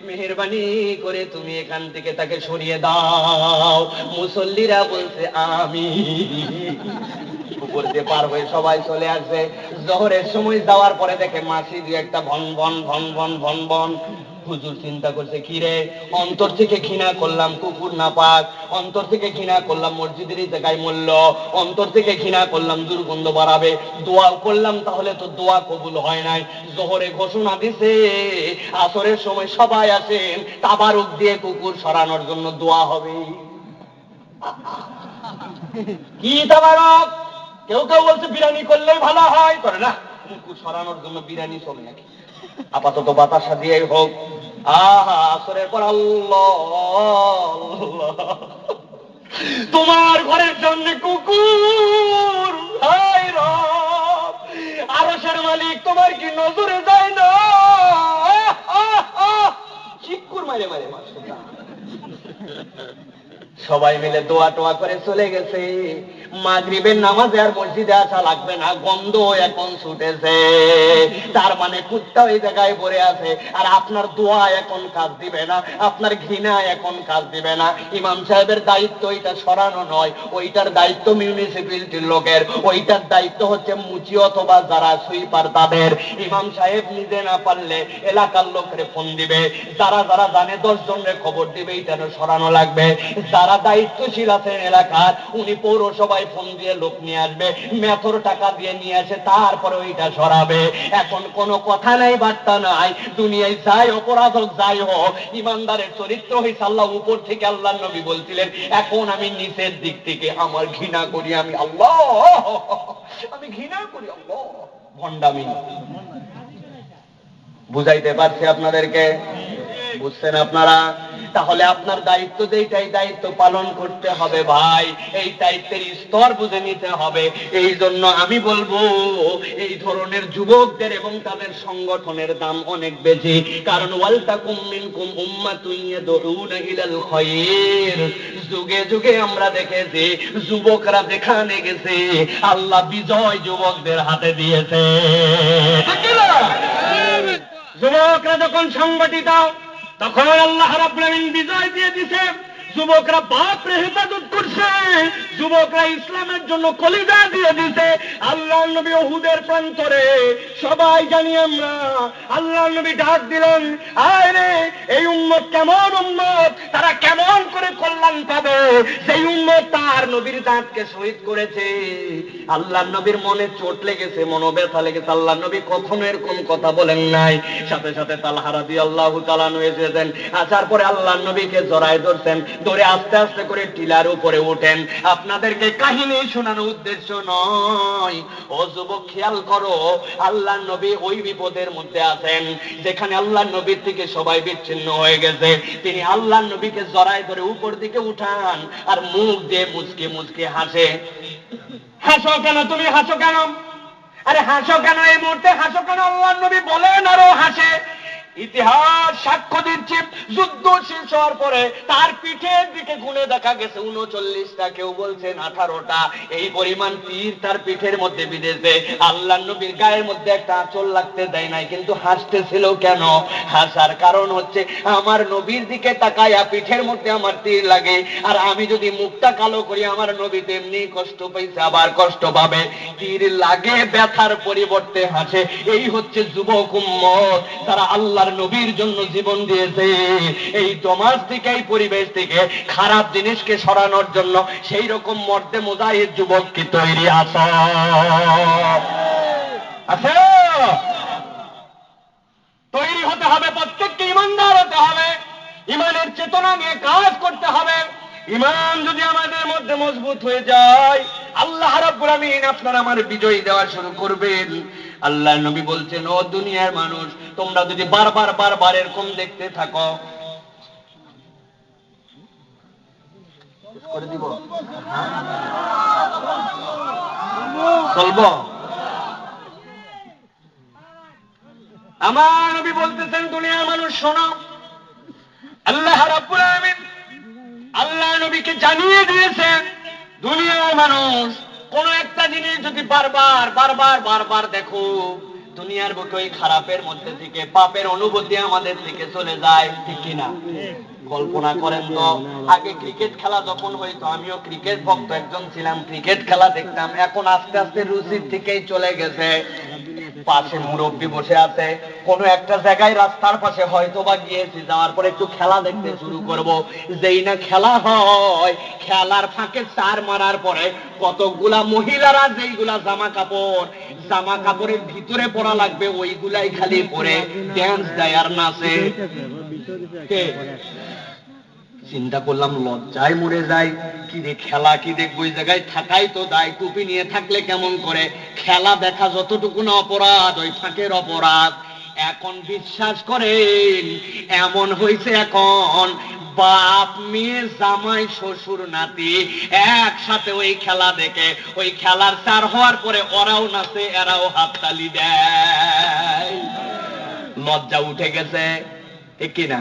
মেহেরবানি করে তুমি এখান থেকে তাকে সরিয়ে দাও। মুসল্লিরা বলছে আমিন। উপর দিয়ে পার হয়ে সবাই চলে আসবে। জোহরের সময় যাওয়ার পরে দেখে মাসি দিয়ে একটা ভন ভন ভন ভন ভন ভন। হুজুর চিন্তা করছে কি রে, অন্তর থেকে ঘৃণা করলাম কুকুর না পাক, অন্তর থেকে ঘৃণা করলাম মসজিদের জায়গায় মূল্য, অন্তর থেকে ঘৃণা করলাম দুর্গন্ধ বাড়াবে, দোয়া করলাম তাহলে তো দোয়া কবুল হয় নাই। জোহরে ঘোষণা দিছে আসরের সময় সবাই আসেন, তাবারুক দিয়ে কুকুর সরানোর জন্য দোয়া হবে। কি তাবারুক? কেউ কেউ বলছে বিরিয়ানি করলেই ভালো হয়, করে না, কুকুর সরানোর জন্য বিরিয়ানি চলে নাকি? আপাতত বাতাসা দিয়েই হোক। আসরের পর আল্লাহ, তোমার ঘরের জন্য কুকুর, হায় রব, আরশের মালিক তোমার কি নজরে যায় না? চিৎকার মারে মারে মাশাআল্লাহ। সবাই মিলে দোয়া টোয়া করে চলে গেছে। মাগরিবের নামাজে আর মসজিদে আসা লাগবে না, গন্ধ এখন ছুটেছে। তার মানে কুত্তা ওই জায়গায় পড়ে আছে, আর আপনার দোয়া এখন কাজ দিবে না, আপনার ঘৃণা এখন কাজ দিবে না। ইমাম সাহেবের দায়িত্ব ওইটা সরানো নয়, ওইটার দায়িত্ব মিউনিসিপ্যালিটির লোকের, ওইটার দায়িত্ব হচ্ছে মুচি অথবা যারা সুইপার তাদের। ইমাম সাহেব নিজে না পারলে এলাকার লোকের ফোন দিবে, যারা যারা জানে 10 জনের খবর দিবে, এইটা সরানো লাগবে। যারা দায়িত্বশীল আছেন এলাকার, উনি পৌরসভায় ফোন দিয়ে লোক নিয়ে আসবে, মেথর টাকা দিয়ে নিয়ে আসে, তারপরে ওইটা সরাবে। এখন কোনো কথা নাই, বার্তা নাই, দুনিয়ায় যাই অপরাধ হোক যাই হোক, ইমানদারের চরিত্র হইছে আল্লাহ উপর থেকে। আল্লাহ নবী বলছিলেন এখন আমি নিচের দিক থেকে আমার ঘৃণা করি, আমি আল্লাহ, আমি ঘৃণা করি আল্লাহ, ভণ্ডামি। বুঝাইতে পারছি আপনাদেরকে? বুঝছেন আপনারা? তাহলে আপনার দায়িত্ব যেটাই দায়িত্ব পালন করতে হবে ভাই, এই দায়িত্বের স্তর বুঝে নিতে হবে। এই জন্য আমি বলবো এই ধরনের যুবকদের এবং তাদের সংগঠনের দাম অনেক বেশি। কারণ ওয়ালতাকুম মিনকুম উম্মাতুন ইয়াদউনা ইলাল খায়র, যুগে যুগে আমরা দেখেছি যুবকরা যেখানে গেছে আল্লাহ বিজয় যুবকদের হাতে দিয়েছে। যুবকরা যখন সংগঠিত তখন আল্লাহ রাব্বুল আমিন বিজয় দিয়ে দিয়েছে। যুবকরা বাপরে হেফাজত করছে, যুবকরা ইসলামের জন্য কলিজা দিয়ে দিতে। আল্লাহ নবী উহুদের প্রান্তরে সবাই জানি আমরা, আল্লাহ নবী ডাক দিলেন, আয় রে এই উম্মত কেমন উম্মত, তারা কেমন করে কল্যাণ পাবে, সেই উম্মত তার নবীর দাঁতকে শহীদ করেছে। আল্লাহ নবীর মনে চোট লেগেছে, মনোব্যথা লেগেছে, আল্লাহ নবী কখনো এরকম কথা বলেন নাই। সাথে সাথে তালহা রাদিয়াল্লাহু তাআলা এসেছেন, আসার পরে আল্লাহ নবীকে জড়ায় ধরছেন, ধরে আস্তে আস্তে করে টিলার উপরে ওঠেন। আপনাদেরকে কাহিনী শোনানোর উদ্দেশ্য নয়। ও যুবক খেয়াল করো, আল্লাহ নবী ওই বিপদের মধ্যে আছেন যেখানে আল্লাহ নবীর থেকে সবাই বিচ্ছিন্ন হয়ে গেছে। তিনি আল্লাহ নবীকে জড়ায় ধরে উপর দিকে উঠান আর মুখ দিয়ে মুচকে মুচকে হাসে। হাসো কেন তুমি, হাসো কেন? আরে হাসো কেন, এই মুহূর্তে হাসো কেন? আল্লাহ নবী বলেন আরো হাসে। ইতিহাস সাক্ষ্য দিচ্ছে, যুদ্ধ শেষ হওয়ার পরে তার পিঠের দিকে গুনে দেখা গেছে 39টা, কেউ বলছেন 18টা, এই পরিমাণ তীর তার পিঠের মধ্যে বিঁধেছে। আল্লাহ নবীর গায়ের মধ্যে একটা আঁচল লাগতে দেয় নাই, কিন্তু হাসতেছিল কেন? হাসার কারণ হচ্ছে আমার নবীর দিকে তাকায়া পিঠের মধ্যে আমার তীর লাগে, আর আমি যদি মুখটা কালো করি আমার নবী তেমনি কষ্ট পাইছে, আবার কষ্ট পাবে। তীর লাগে ব্যথার পরিবর্তে হাসে। এই হচ্ছে যুবক উম্মত, তারা আল্লাহ নবীর জন্য জীবন দিয়েছে। এই সমাজ থেকে, এই পরিবেশ থেকে খারাপ জিনিসকে সরানোর জন্য সেই রকম মর্দে মুজাহিদ যুবক কি তৈরি আছে? তৈরি হতে হবে, প্রত্যেককে ইমানদার হতে হবে, ইমানের চেতনা নিয়ে কাজ করতে হবে। ইমান যদি আমাদের মধ্যে মজবুত হয়ে যায়, আল্লাহ রাব্বুল আমিন আপনার আমার বিজয় দেওয়া শুরু করবেন। আল্লাহ নবী বলছেন, ও দুনিয়ার মানুষ, তোমরা যদি বারবার বারবার এরকম দেখতে থাকো, করে দিব চলবো। আমার নবী বলতেছেন, দুনিয়ার মানুষ শোনো, আল্লাহ রাব্বুল আমিন আল্লাহ নবীকে জানিয়ে দিয়েছেন, দুনিয়ার মানুষ কোন একটা জিনিস যদি বারবার বারবার বারবার দেখো, দুনিয়ার বুকে ওই খারাপের মধ্যে থেকে পাপের অনুভূতি আমাদের থেকে চলে যায়, ঠিক কিনা? কল্পনা করেন তো, আগে ক্রিকেট খেলা যখন হইতো, আমিও ক্রিকেট ভক্ত একজন ছিলাম, ক্রিকেট খেলা দেখতাম। এখন আস্তে আস্তে রুচির থেকেই চলে গেছে। পাশে মুরব্বী বসে আছে, কোন একটা জায়গায় রাস্তার পাশে হয়তো বা গিয়েছি, যাওয়ার পরে একটু খেলা দেখতে শুরু করব। যেই না খেলা হয়, খেলার ফাঁকে চার মারার পরে কতগুলা মহিলারা যেইগুলা জামা কাপড়ের ভিতরে পরা লাগবে ওইগুলাই খালি পরে ড্যান্স দেয় আর নাচে। চিন্তা করলাম, লজ্জায় মরে যায়, কি রে খেলা কি দেখবো, ওই জায়গায় থাকাই তো দায়, টুপি নিয়ে থাকলে কেমন করে? খেলা দেখা যতটুকু না অপরাধ, ওই ফাঁকের অপরাধ। এখন বিশ্বাস করেন, এমন হয়েছে এখন বাপ মেয়ে জামাই শ্বশুর নাতি একসাথে ওই খেলা দেখে, ওই খেলার চার হওয়ার পরে ওরাও নাচে, এরাও হাততালি দেয়। লজ্জা উঠে গেছে, ঠিক কিনা?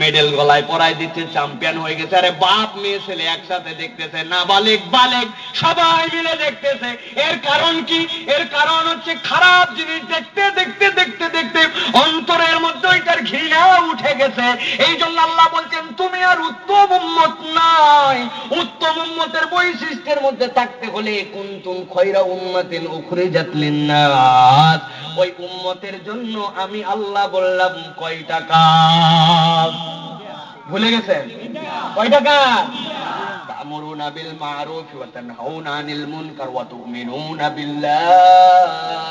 মেডেল গলায় পরাই দিচ্ছে, চ্যাম্পিয়ন হয়ে গেছে। আরে বাপ মেয়ে ছেলে একসাথে দেখতেছে, নাবালেগ বালেগ সবাই মিলে দেখতেছে। এর কারণ কি? এর কারণ হচ্ছে খারাপ জিনিস দেখতে দেখতে দেখতে দেখতে অন্তরের মধ্যে ওইটার ঘৃণা উঠে গেছে। এই জন্য আল্লাহ বলছেন, তুমি আর উত্তম উম্মত নাই। উত্তম উম্মতের বৈশিষ্ট্যের মধ্যে থাকতে হলে কুনতুম খায়রা উম্মাতিন উখরিজাত লিন-নাস, ওই উম্মতের জন্য আমি আল্লাহ বললাম কয়টা কাজ, ভুলে গেছেন? কয়টা কাজ? তা'মুরুনা বিল মা'রুফ ওয়া তানহাউনা আনিল মুনকার ওয়া তু'মিনুনা বিল্লাহ।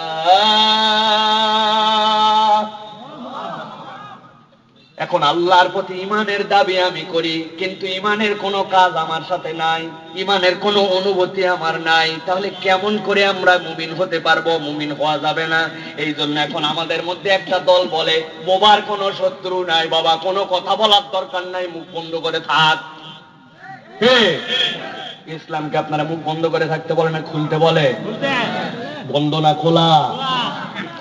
এখন আল্লাহর প্রতি ইমানের দাবি আমি করি, কিন্তু ইমানের কোনো কাজ আমার সাথে নাই, ইমানের কোনো অনুভূতি আমার নাই, তাহলে কেমন করে আমরা মুমিন হতে পারবো? মুমিন হওয়া যাবে না। এই জন্য এখন আমাদের মধ্যে একটা দল বলে, বোবার কোনো শত্রু নাই বাবা, কোনো কথা বলার দরকার নাই, মুখ বন্ধ করে থাক। ইসলামকে আপনারা মুখ বন্ধ করে থাকতে বলে না খুলতে বলে? বন্ধ না খোলা?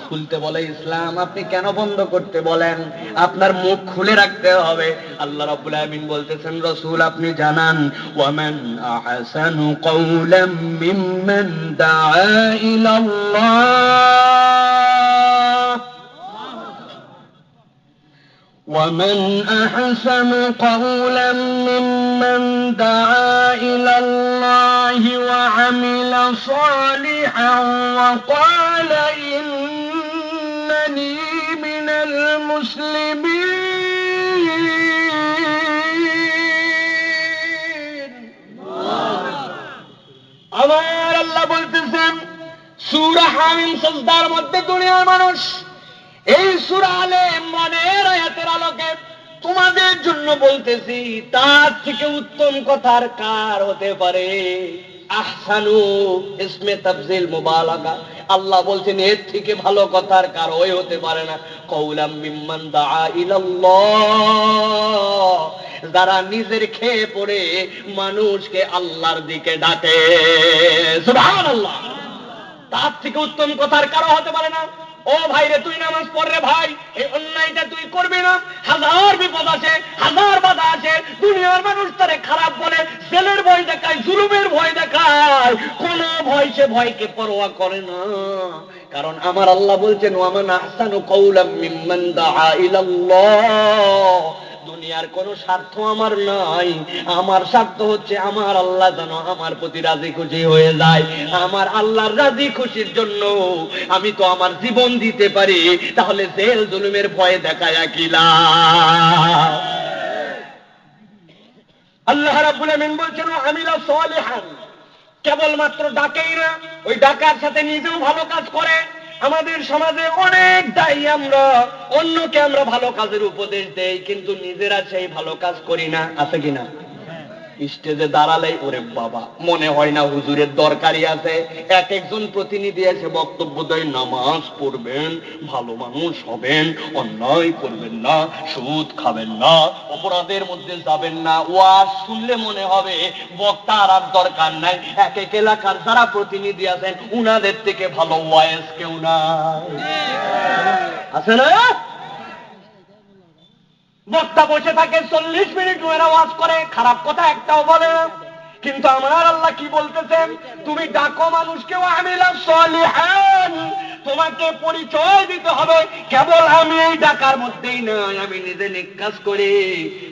খুলতে বলে ইসলাম। আপনি কেন বন্ধ করতে বলেন? আপনার মুখ খুলে রাখতে হবে। আল্লাহ রাব্বুল আলামিন বলতেছেন, রাসূল আপনি জানান, ওয়ামান আহসানু কাওলাম মিম্মান দাআ ইলাল্লাহ, ومن أحسن قولا ممن دعا إلى الله وعمل صالحا وقال إنني من المسلمين। আমার আল্লাহ বলতেছেন সূরা হামিম সাজদার মধ্যে, দুনিয়ার মানুষ এই সূরা আলে ইমরানের আয়াতের আলোকে তোমাদের জন্য বলতেছি, তার থেকে উত্তম কথার কার হতে পারে? আহসানু ইসমে তাফজিল মুবালাগা, আল্লাহ বলছেন এর থেকে ভালো কথার কারোই হতে পারে না। কওলাম মিম্মান দাআ ইলাল্লাহ, যারা নিজের খেয়ে পড়ে মানুষকে আল্লাহর দিকে ডাকে। সুবহানাল্লাহ। তার থেকে উত্তম কথার কারো হতে পারে না। ও ভাই রে, তুই নামাজ পড় রে ভাই, এই অন্যায়টা তুই করবি না। হাজার বিপদ আছে, হাজার বাধা আছে, দুনিয়ার মানুষ তারে খারাপ বলে, জেলের ভয় দেখায়, জুলুমের ভয় দেখায়, কোন ভয় সে ভয়কে পরোয়া করে না। কারণ আমার আল্লাহ বলছেন, ওয়ামান আহসানু কাওলাম মিম্মান দাআ ইলাল্লাহ। দুনিয়ার কোন স্বার্থ আমার নাই, আমার স্বার্থ হচ্ছে আমার আল্লাহ যেন আমার প্রতি রাজি খুশি হয়ে যায়। আমার আল্লাহর রাজি খুশির জন্য আমি তো আমার জীবন দিতে পারি, তাহলে জেল জুলুমের ভয় দেখায় কি লাভ? আল্লাহ রাব্বুল আমিন বলছেন, আমিলা সালিহান, কেবলমাত্র ডাকেই না, ওই ডাকার সাথে নিজেও ভালো কাজ করে। আমাদের সমাজে অনেক দায়ী, আমরা অন্যকে আমরা ভালো কাজের উপদেশ দেই, কিন্তু নিজেরা সেই ভালো কাজ করি না। আছে কিনা? স্টেজে দাঁড়ালে ওরে বাবা মনে হয় না হুজুরের দরকারই আছে। এক একজন প্রতিনিধি এসে বক্তব্য দেয়, নামাজ পড়বেন, ভালো মানুষ হবেন, অন্যায় করবেন না, সুদ খাবেন না, অপরাধের মধ্যে যাবেন না। ওয়াজ শুনলে মনে হবে বক্তার আর দরকার নাই। এক এক এলাকার যারা প্রতিনিধি আছেন উনাদের থেকে ভালো ওয়াজ কেউ নাই। আছে না? বক্তা বসে থাকে 40 মিনিট ওরা ওয়াজ করে, খারাপ কথা একটাও বলে না। কিন্তু আমার আল্লাহ কি বলতেছেন? তুমি ডাকো মানুষকে আমিলা সালিহান, তোমাকে পরিচয় দিতে হবে কেবল আমি এই ডাকার মধ্যেই নয়, আমি নিজে নেক কাজ করি।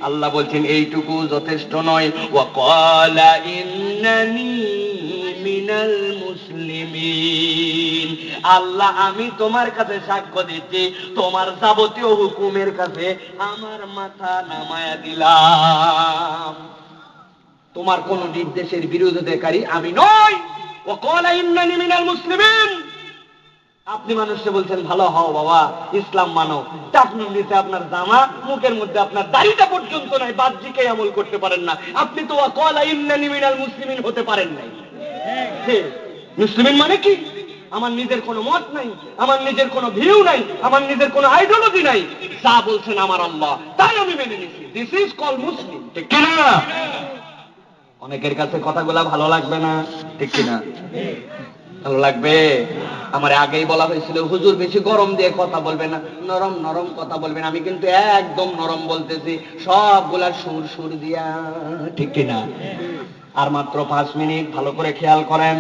আল্লাহ বলছেন এইটুকু যথেষ্ট নয়, ওয়া ক্বালা ইন্নানি মিনাল মুসলিমিন। আল্লাহ আমি তোমার কাছে সাক্ষ্য দিচ্ছি, তোমার যাবতীয় হুকুমের কাছে আমার মাথা নামায়া দিলাম। তোমার কোন নির্দেশের বিরোধিতাকারী আমি নই। ওয়া ক্বালা ইন্নানি মিনাল মুসলিমিন। আপনি মানুষকে বলছেন ভালো হও বাবা, ইসলাম মানো, টাকনুর নিচে আপনার জামা, মুখের মধ্যে আপনার দাড়িটা পর্যন্ত নাই, বাহ্যিকে আমল করতে পারেন না, আপনি তো ওয়া ক্বালা ইন্নানি মিনাল মুসলিমিন হতে পারেন নাই। মুসলিম মানে কি? আমার নিজের কোনো মত নাই, আমার নিজের কোনো ভিউ নাই, আমার নিজের কোনো আইডিওলজি নাই, যা বলছেন আমার আল্লাহ তাই আমি মেনে নিছি। দিস ইজ কল মুসলিম। ঠিক কিনা? অনেকের কাছে কথাগুলা ভালো লাগবে না, ঠিক কিনা? ভালো লাগবে। আমার আগেই বলা হয়েছিল হুজুর বেশি গরম দিয়ে কথা বলবে না, নরম নরম কথা বলবেন। আমি কিন্তু একদম নরম বলতেছি, সবগুলা সুর সুর দিয়া। ঠিক কিনা? আর মাত্র 5 মিনিট, ভালো করে খেয়াল করেন।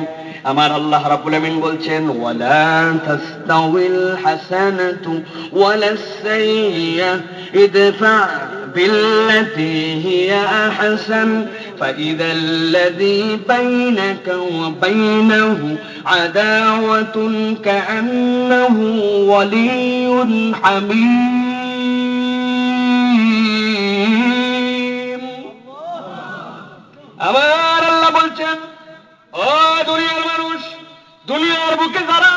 আমার আল্লাহ রাব্বুল আমিন বলছেন, ওয়ালা তাস্তাউইল হাসানাতু ওয়ালাস সাইয়্যা ইদফা বিল্লাতী হিয়া আহসান فإذا الذي بينك وبينه عداوة كأنه ولي حميم। আমার আল্লাহ বলছেন, ও দুনিয়ার মানুষ, দুনিয়ার বুকে যারা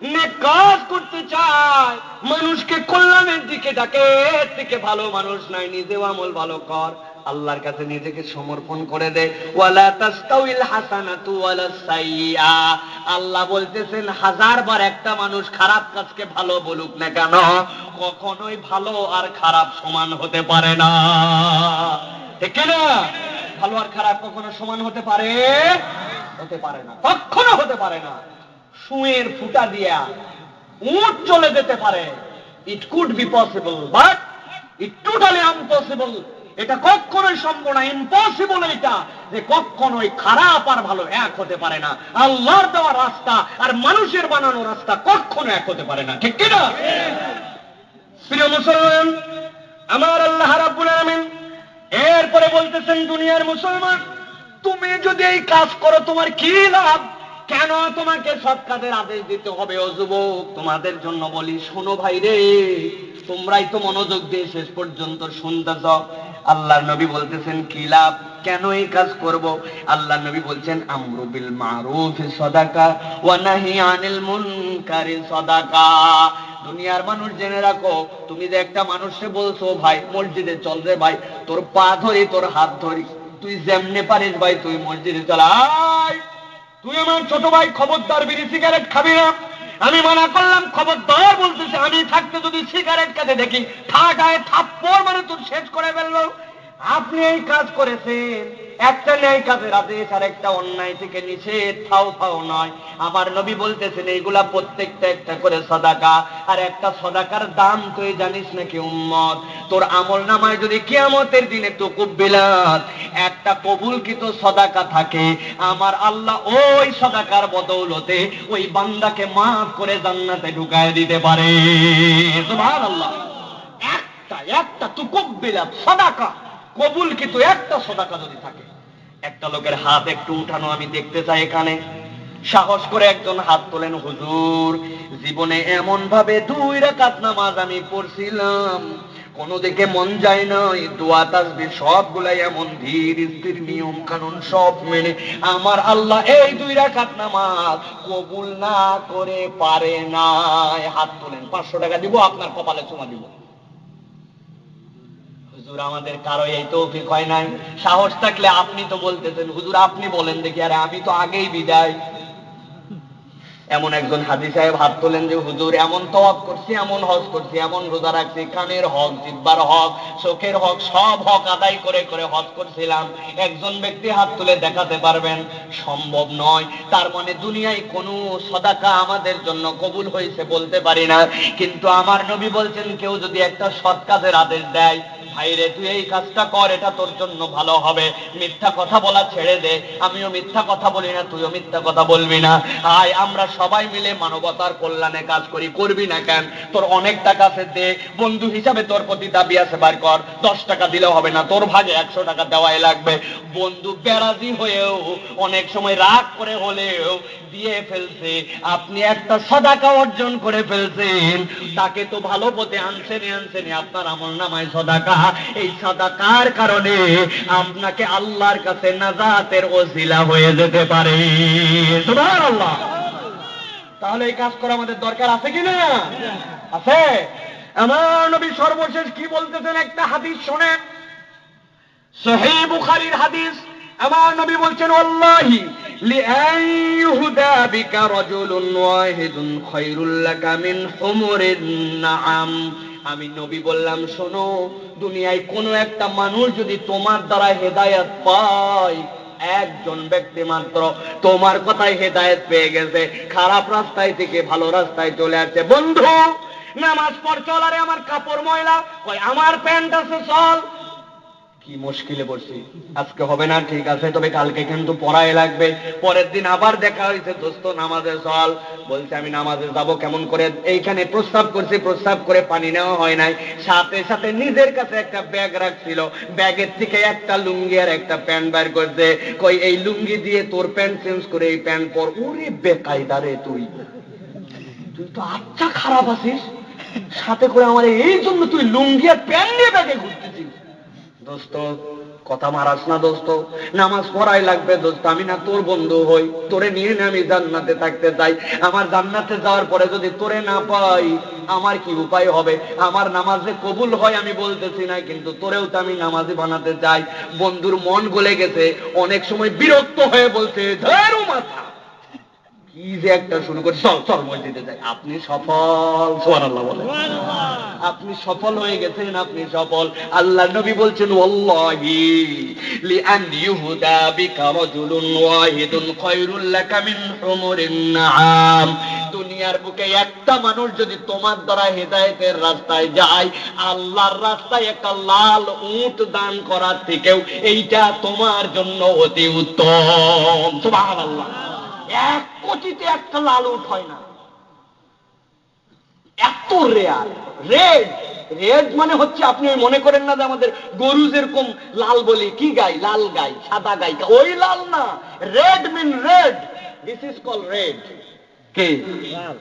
নেক কাজ করতে চায়, মানুষকে কল্যাণের দিকে ডাকে, এর থেকে ভালো মানুষ নাই। নিজেও আমল ভালো কর, আল্লাহর কাছে নিজেকে সমর্পণ করে দে। ওয়ালা তাস্তাউইল হাসানাতু ওয়ালাস সাইয়্যা, আল্লাহ বলতেছেন 1000 বার একটা মানুষ খারাপ কাজকে ভালো বলুক না কেন, কখনোই ভালো আর খারাপ সমান হতে পারে না। ঠিক না? ভালো আর খারাপ কখনো সমান হতে পারে না, কখনো হতে পারে না। সুয়ের ফুটা দিয়া উট চলে যেতে পারে, it could be possible, but it totally impossible. এটা কখনোই সম্ভব না, ইম্পসিবল এটা, যে কখনোই খারাপ আর ভালো এক হতে পারে না। আল্লাহর দেওয়া রাস্তা আর মানুষের বানানো রাস্তা কখনো এক হতে পারে না। ঠিক কিনা? প্রিয় মুসলমান, আমার আল্লাহ রাব্বুল আলামিন এরপরে বলতেছেন, দুনিয়ার মুসলমান, তুমি যদি এই কাজ করো তোমার কি লাভ? কেন তোমাকে সৎ কাজের আদেশ দিতে হবে? ও যুবক, তোমাদের জন্য বলি, শোনো ভাই রে, তোমরাই তো মনোযোগ দিয়ে শেষ পর্যন্ত শুনতেছ। আল্লাহর নবী বলতেছেন কি লাভ, কেন এই কাজ করব? আল্লাহর নবী বলছেন, আমরু বিল মারুফ সাদাকা ওয়া নাহি আনিল মুনকারি সাদাকা। দুনিয়ার মানুষ জেনে রাখো, তুমি যে একটা মানুষকে বলছো, ভাই মসজিদে চল রে ভাই, তোর পা ধরি, তোর হাত ধরি, তুই যেমনে পারিস ভাই তুই মসজিদে চল। তুই আমার ছোট ভাই, খবরদার বিড়ি সিগারেট খাবি না। আমি মানা করলাম, খবরদার বলতেছি, আমি থাকতে যদি সিগারেট খেতে দেখি, ঠাটায় থাপ্পড় মানে তোর শেষ করে ফেলবো। আপনি এই কাজ করেছেন, একটা ন্যায় কাজের আদেশ আর একটা অন্যায় থেকে নিষেধ, ফাও নয়। আমার নবী বলতেছেন, এইগুলা প্রত্যেকটা একটা করে সাদাকা, আর একটা সাদাকার দাম তুই জানিস নাকি উম্মত? তোর আমল নামায় যদি কিয়ামতের দিনে তুকুবিলাত একটা কবুলকৃত সাদাকা থাকে, আমার আল্লাহ ওই সাদাকার বদৌলতে ওই বান্দাকে মাফ করে জান্নাতে ঢুকায় দিতে পারে। সুবহানাল্লাহ। একটা তুকুবিলাত সাদাকা, কবুলকৃত একটা সাদাকা যদি থাকে। একটা লোকের হাত একটু উঠানো আমি দেখতে চাই এখানে। সাহস করে একজন হাত তোলেন। হুজুর, জীবনে এমন ভাবে 2 রাকাত নামাজ আমি পড়ছিলাম, কোন দিকে মন যায় না, দোয়া তাসবিহ সবগুলাই এমন ধীর স্থির নিয়ম কানুন সব মেনে আমার আল্লাহ এই 2 রাকাত নামাজ কবুল না করে পারে না। হাত তোলেন, 500 টাকা দিব, আপনার কপালে চুমা দিব। হুজুর, আমাদের কারো এই তৌফিক হয় নাই। সাহস থাকলে আপনি তো বলতেছেন, হুজুর আপনি বলেন দেখি। আরে আমি তো আগেই বিদায়। এমন একজন হাজী সাহেব হাত তোলেন যে, হুজুর এমন তওয়াব করছি, এমন হজ করছি, এমন রোজা রাখছি, কানের হক, জিহ্বার হক, চোখের হক, সব হক আদায় করে করে হজ করছিলাম। একজন ব্যক্তি হাত তুলে দেখাতে পারবেন? সম্ভব নয়। তার মানে দুনিয়ায় কোনো সাদাকা আমাদের জন্য কবুল হয়েছে বলতে পারি না। কিন্তু আমার নবী বলছেন, কেউ যদি একটা সৎ কাজের আদেশ দেয়, ভাইরে তুই এই কাজটা কর, এটা তোর জন্য ভালো হবে, মিথ্যা কথা বলা ছেড়ে দে। আমিও মিথ্যা কথা বলি না, তুইও মিথ্যা কথা বলবি না। আয় আমরা সবাই মিলে মানবতার কল্যাণে কাজ করি। করবি না কেন? তোর অনেক টাকা আছে, দে। বন্ধু হিসাবে তোর প্রতি দাবি আছে, বার কর। 10 টাকা দিলেও হবে না, তোর ভাগে 100 টাকা দেওয়াই লাগবে। বন্ধু বেরাজি হয়েও অনেক সময় রাগ করে হলেও দিয়ে ফেলছে। আপনি একটা সাদাকা অর্জন করে ফেলছেন, তাকে তো ভালো পথে আনছেনই, আপনার আমলনামায় সাদাকা। এই সাদাকার কারণে আপনাকে আল্লাহর কাছে নাজাতের ওসিলা হয়ে যেতে পারে। সুবহানাল্লাহ। তাহলে এই কাজ করা আমাদের দরকার আছে কি না? আছে। আমার নবী সর্বশেষ কি বলতেছেন একটা হাদিস শোনেন, সহিহ বুখারীর হাদিস। আমার নবী বলছেন, আল্লাহি লিআন ইউহদা বিকা রাজুলুন ওয়াহিদুন খায়রুল লাকা মিন হুমুরিন নাআম। আমি নবী বললাম, শোনো, দুনিয়ায় কোনো একটা মানুষ যদি তোমার দ্বারা হেদায়েত পায়, একজন ব্যক্তি মাত্র তোমার কথায় হেদায়েত পেয়ে গেছে, খারাপ রাস্তায় থেকে ভালো রাস্তায় চলে আসছে। বন্ধু নামাজ পড়, চল। আরে আমার কাপড় ময়লা, কই আমার প্যান্ট আছে, চল। কি মুশকিলে পড়ছি, আজকে হবে না, ঠিক আছে, তবে কালকে কিন্তু পড়াই লাগবে। পরের দিন আবার দেখা হয়েছে, দোস্ত নামাজে চল। বলছে আমি নামাজে যাব কেমন করে? এইখানে প্রস্তাব করছি, প্রস্তাব করে পানি নেওয়া হয় নাই। সাথে সাথে নিজের কাছে একটা ব্যাগ রাখছিল, ব্যাগের থেকে একটা লুঙ্গি আর একটা প্যান্ট বের করছে। কই এই লুঙ্গি দিয়ে তোর প্যান্ট চেঞ্জ করে এই প্যান্ট পর। ওরে বেকায়দা রে, তুই তো আচ্ছা খারাপ আছিস, সাথে করে আমার এই জন্য তুই লুঙ্গি আর প্যান্ট নিয়ে ব্যাগে ঘুরতেছিস। দোস্ত কথা মারাস না দোস্ত, নামাজ পড়াই লাগবে দোস্ত। আমি না তোর বন্ধু হই, তোরে নিয়ে আমি জান্নাতে থাকতে চাই। আমার জান্নাতে যাওয়ার পরে যদি তোরে না পাই আমার কি উপায় হবে? আমার নামাজে কবুল হয় আমি বলতেছি না, কিন্তু তোরেও তো আমি নামাজি বানাতে চাই। বন্ধুর মন গলে গেছে, অনেক সময় বিরক্ত হয়ে বলছে ধরো মাথা, কি যে একটা শুরু করে, চল চল মসজিদে যাই। আপনি সফল, সুবহানাল্লাহ বলে, আপনি সফল হয়ে গেছেন, আপনি সফল। আল্লাহ নবী বলছেন ওয়াল্লাহি লিআন ইউহুদা বিকা রাজুলুন ওয়াহিদুন খায়রুল লাকা মিন হুমুরিন নাআম। দুনিয়ার বুকে একটা মানুষ যদি তোমার দ্বারা হেদায়েতের রাস্তায় যায়, আল্লাহর রাস্তায় একটা লাল উট দান করার থেকেও এইটা তোমার জন্য অতি উত্তম। সুবহানাল্লাহ। 1 কোটিতে একটা লাল উট হয় না, এত রেয়ার। রেড, রেড মানে হচ্ছে, আপনি মনে করেন না যে আমাদের গরু যেরকম লাল বলি, কি গাই, লাল গাই, সাদা গাই, ওই লাল না। Red mean red, this is call red. কি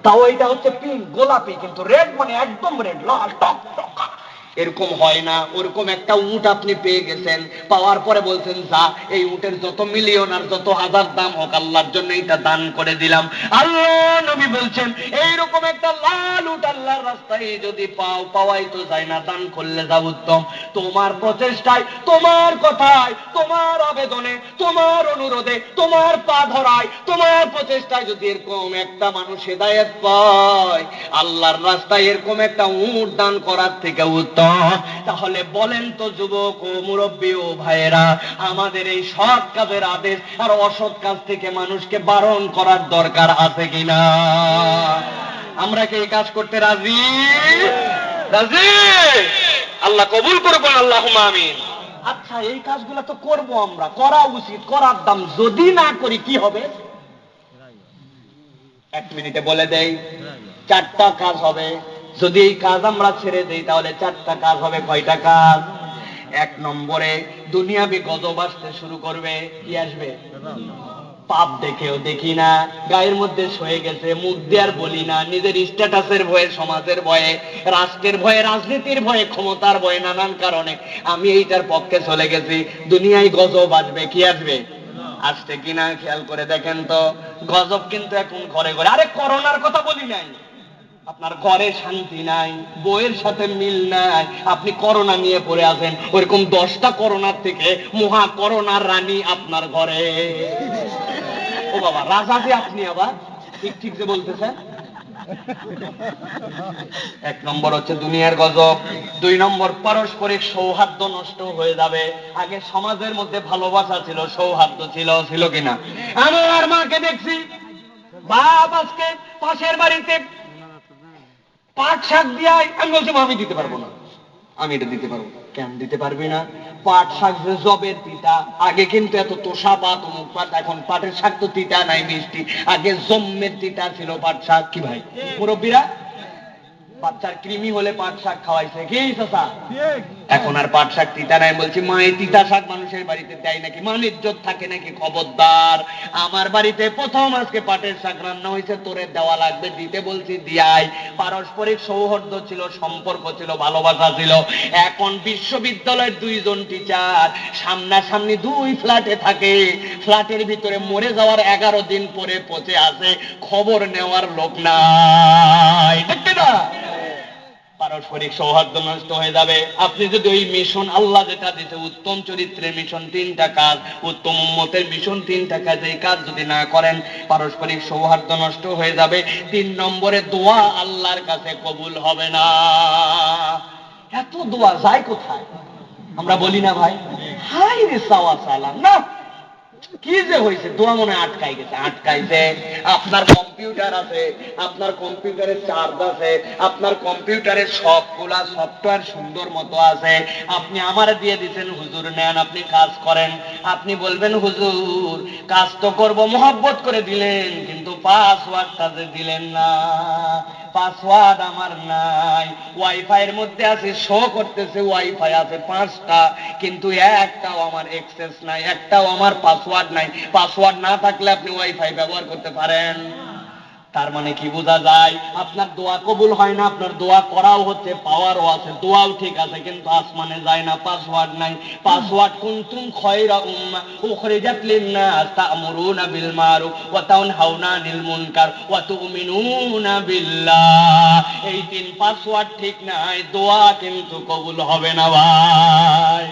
তাও এটা হচ্ছে পিঙ্ক, গোলাপি, কিন্তু রেড মানে একদম রেড, লাল টক টক। এরকম হয় না। ওরকম একটা উট আপনি পেয়ে গেছেন, পাওয়ার পরে বলছেন যা, এই উটের যত মিলিয়ন আর যত হাজার দাম হোক আল্লাহর জন্য এটা দান করে দিলাম। আল্লাহ নবী বলছেন এইরকম একটা লাল উট আল্লাহর রাস্তায় যদি পাও, পাওয়াই তো যায় না, দান করলে যা উত্তম। তোমার প্রচেষ্টায়, তোমার কথায়, তোমার আবেদনে, তোমার অনুরোধে, তোমার পা ধরায়, তোমার প্রচেষ্টায় যদি এরকম একটা মানুষ হেদায়েত পায়, আল্লাহর রাস্তায় এরকম একটা উট দান করার থেকে উত্তম। তাহলে বলেন তো যুবক ও মুরব্বী ও ভাইয়েরা, আমাদের এই সৎ কাজের আদেশ আর অসৎ কাজ থেকে মানুষকে বারণ করার দরকার আছে কিনা? আমরা কি এই কাজ করতে রাজি? রাজি? আল্লাহ কবুল করবেন, আল্লাহুম্মা আমিন। আচ্ছা, এই কাজগুলো তো করব, আমরা করা উচিত, করার দাম। যদি না করি কি হবে? 1 মিনিটে বলে দেই, 4টা কাজ হবে। যদি এই কাজ আমরা ছেড়ে দেই তাহলে 4টা কাজ হবে। কয়টা কাজ? 1 নম্বরে দুনিয়াবি গজব আসতে শুরু করবে। কি আসবে? পাপ দেখেও দেখি না, গায়ের মধ্যে সয়ে গেছে, মুখ দিয়ে আর বলি না, নিজের স্ট্যাটাসের ভয়ে, সমাজের ভয়ে, রাষ্ট্রের ভয়ে, রাজনীতির ভয়ে, ক্ষমতার ভয়ে, নানান কারণে আমি এইটার পক্ষে চলে গেছি। দুনিয়ায় গজব আসবে। কি আসবে? আসছে কিনা খেয়াল করে দেখেন তো। গজব কিন্তু এখন ঘরে ঘরে। আরে করোনার কথা বলি নাই, আপনার ঘরে শান্তি নাই, বইয়ের সাথে মিল নাই, আপনি করোনা নিয়ে পড়ে আছেন। ওইরকম 10টা করোনার থেকে মহা করোনার রানী আপনার ঘরে। ও বাবা, রাজা যে আপনি, আবার ঠিক ঠিক যে বলতেছেন। 1 নম্বর হচ্ছে দুনিয়ার গজব। 2 নম্বর পারস্পরিক সৌহার্দ্য নষ্ট হয়ে যাবে। আগে সমাজের মধ্যে ভালোবাসা ছিল, সৌহার্দ্য ছিল, ছিল কিনা? আমার মাকে দেখছি, বাপ আজকে পাশের বাড়িতে পাট শাক দিয়ে, আমি বলছিলাম আমি দিতে পারবো না, আমি এটা দিতে পারবো। কেন দিতে পারবি না? পাট শাক যে জবের তিতা, আগে কিন্তু এত তোষা পাত, অমুক পাট, এখন পাটের শাক তো তিতা নাই, মিষ্টি। আগে জম্মের তিতা ছিল পাট শাক। কি ভাই মুরব্বীরা? বাচ্চার কৃমি হলে পাট শাক খাওয়াইছে, কি চাচা? এখন আর পাট শাক তিতা নাই। বলছি মা, এই তিতা শাক মানুষের বাড়িতে দেয় নাকি? মান ইজ্জত থাকে নাকি? খবরদার, আমার বাড়িতে প্রথম আজকে পাটের শাক রান্না হয়েছে, তোরে দেওয়া লাগবে, দিতে বলছি দিয়াই। পারস্পরিক সৌহার্দ্য ছিল, সম্পর্ক ছিল, ভালোবাসা ছিল। এখন বিশ্ববিদ্যালয়ের 2 জন টিচার সামনাসামনি 2 ফ্ল্যাটে থাকে, ফ্ল্যাটের ভিতরে মরে যাওয়ার 11 দিন পরে পচে আছে, খবর নেওয়ার লোক নাই। দেখতে না, পারস্পরিক সৌহার্দ্য নষ্ট হয়ে যাবে। আপনি যদি ওই মিশন, আল্লাহ যেটা দিতে, উত্তম চরিত্রের মিশন 3টা কাজ, উত্তম উম্মতের মিশন 3টা কাজ, এই কাজ যদি না করেন পারস্পরিক সৌহার্দ্য নষ্ট হয়ে যাবে। 3 নম্বরে দোয়া আল্লাহর কাছে কবুল হবে না। এত দোয়া যায় কোথায়? আমরা বলি না ভাই, হাই রে সাওয়া সালাম না, কি যে হয়েছে, দোয়া মনে আটকাই গেছে, আটকাইছে। আপনার কম্পিউটার আছে, আপনার কম্পিউটারের চার্জ আছে, আপনার কম্পিউটারের সবগুলা সফটওয়্যার সুন্দর মতো আছে, আপনি আমার দিয়ে দিচ্ছেন, হুজুর নেন, আপনি কাজ করেন। আপনি বলবেন হুজুর কাজ তো করবো, মহব্বত করে দিলেন, কিন্তু পাসওয়ার্ডটা যে দিলেন না, পাসওয়ার্ড আমার নাই। ওয়াইফাইয়ের মধ্যে আছে, শো করতেছে ওয়াইফাই আছে 5টা, কিন্তু একটাও আমার অ্যাক্সেস নাই, একটাও আমার পাসওয়ার্ড নাই। পাসওয়ার্ড না থাকলে আপনি ওয়াইফাই ব্যবহার করতে পারেন? তার মানে কি বোঝা যায়? আপনার দোয়া কবুল হয় না, আপনার দোয়া করাও হচ্ছে, পাওয়ারও আছে, দোয়াও ঠিক আছে, কিন্তু আসমানে যায় না, পাসওয়ার্ড নাই। পাসওয়ার্ড কুনতুম খায়রা উম্মাহ উখরিজাত লিন-নাস তা'মুরুনা বিল মারুফ ওয়া তানহাউনা আনিল মুনকার ওয়া তু'মিনুনা বিল্লাহ। এই তিন পাসওয়ার্ড ঠিক নাই, দোয়া কিন্তু কবুল হবে না ভাই।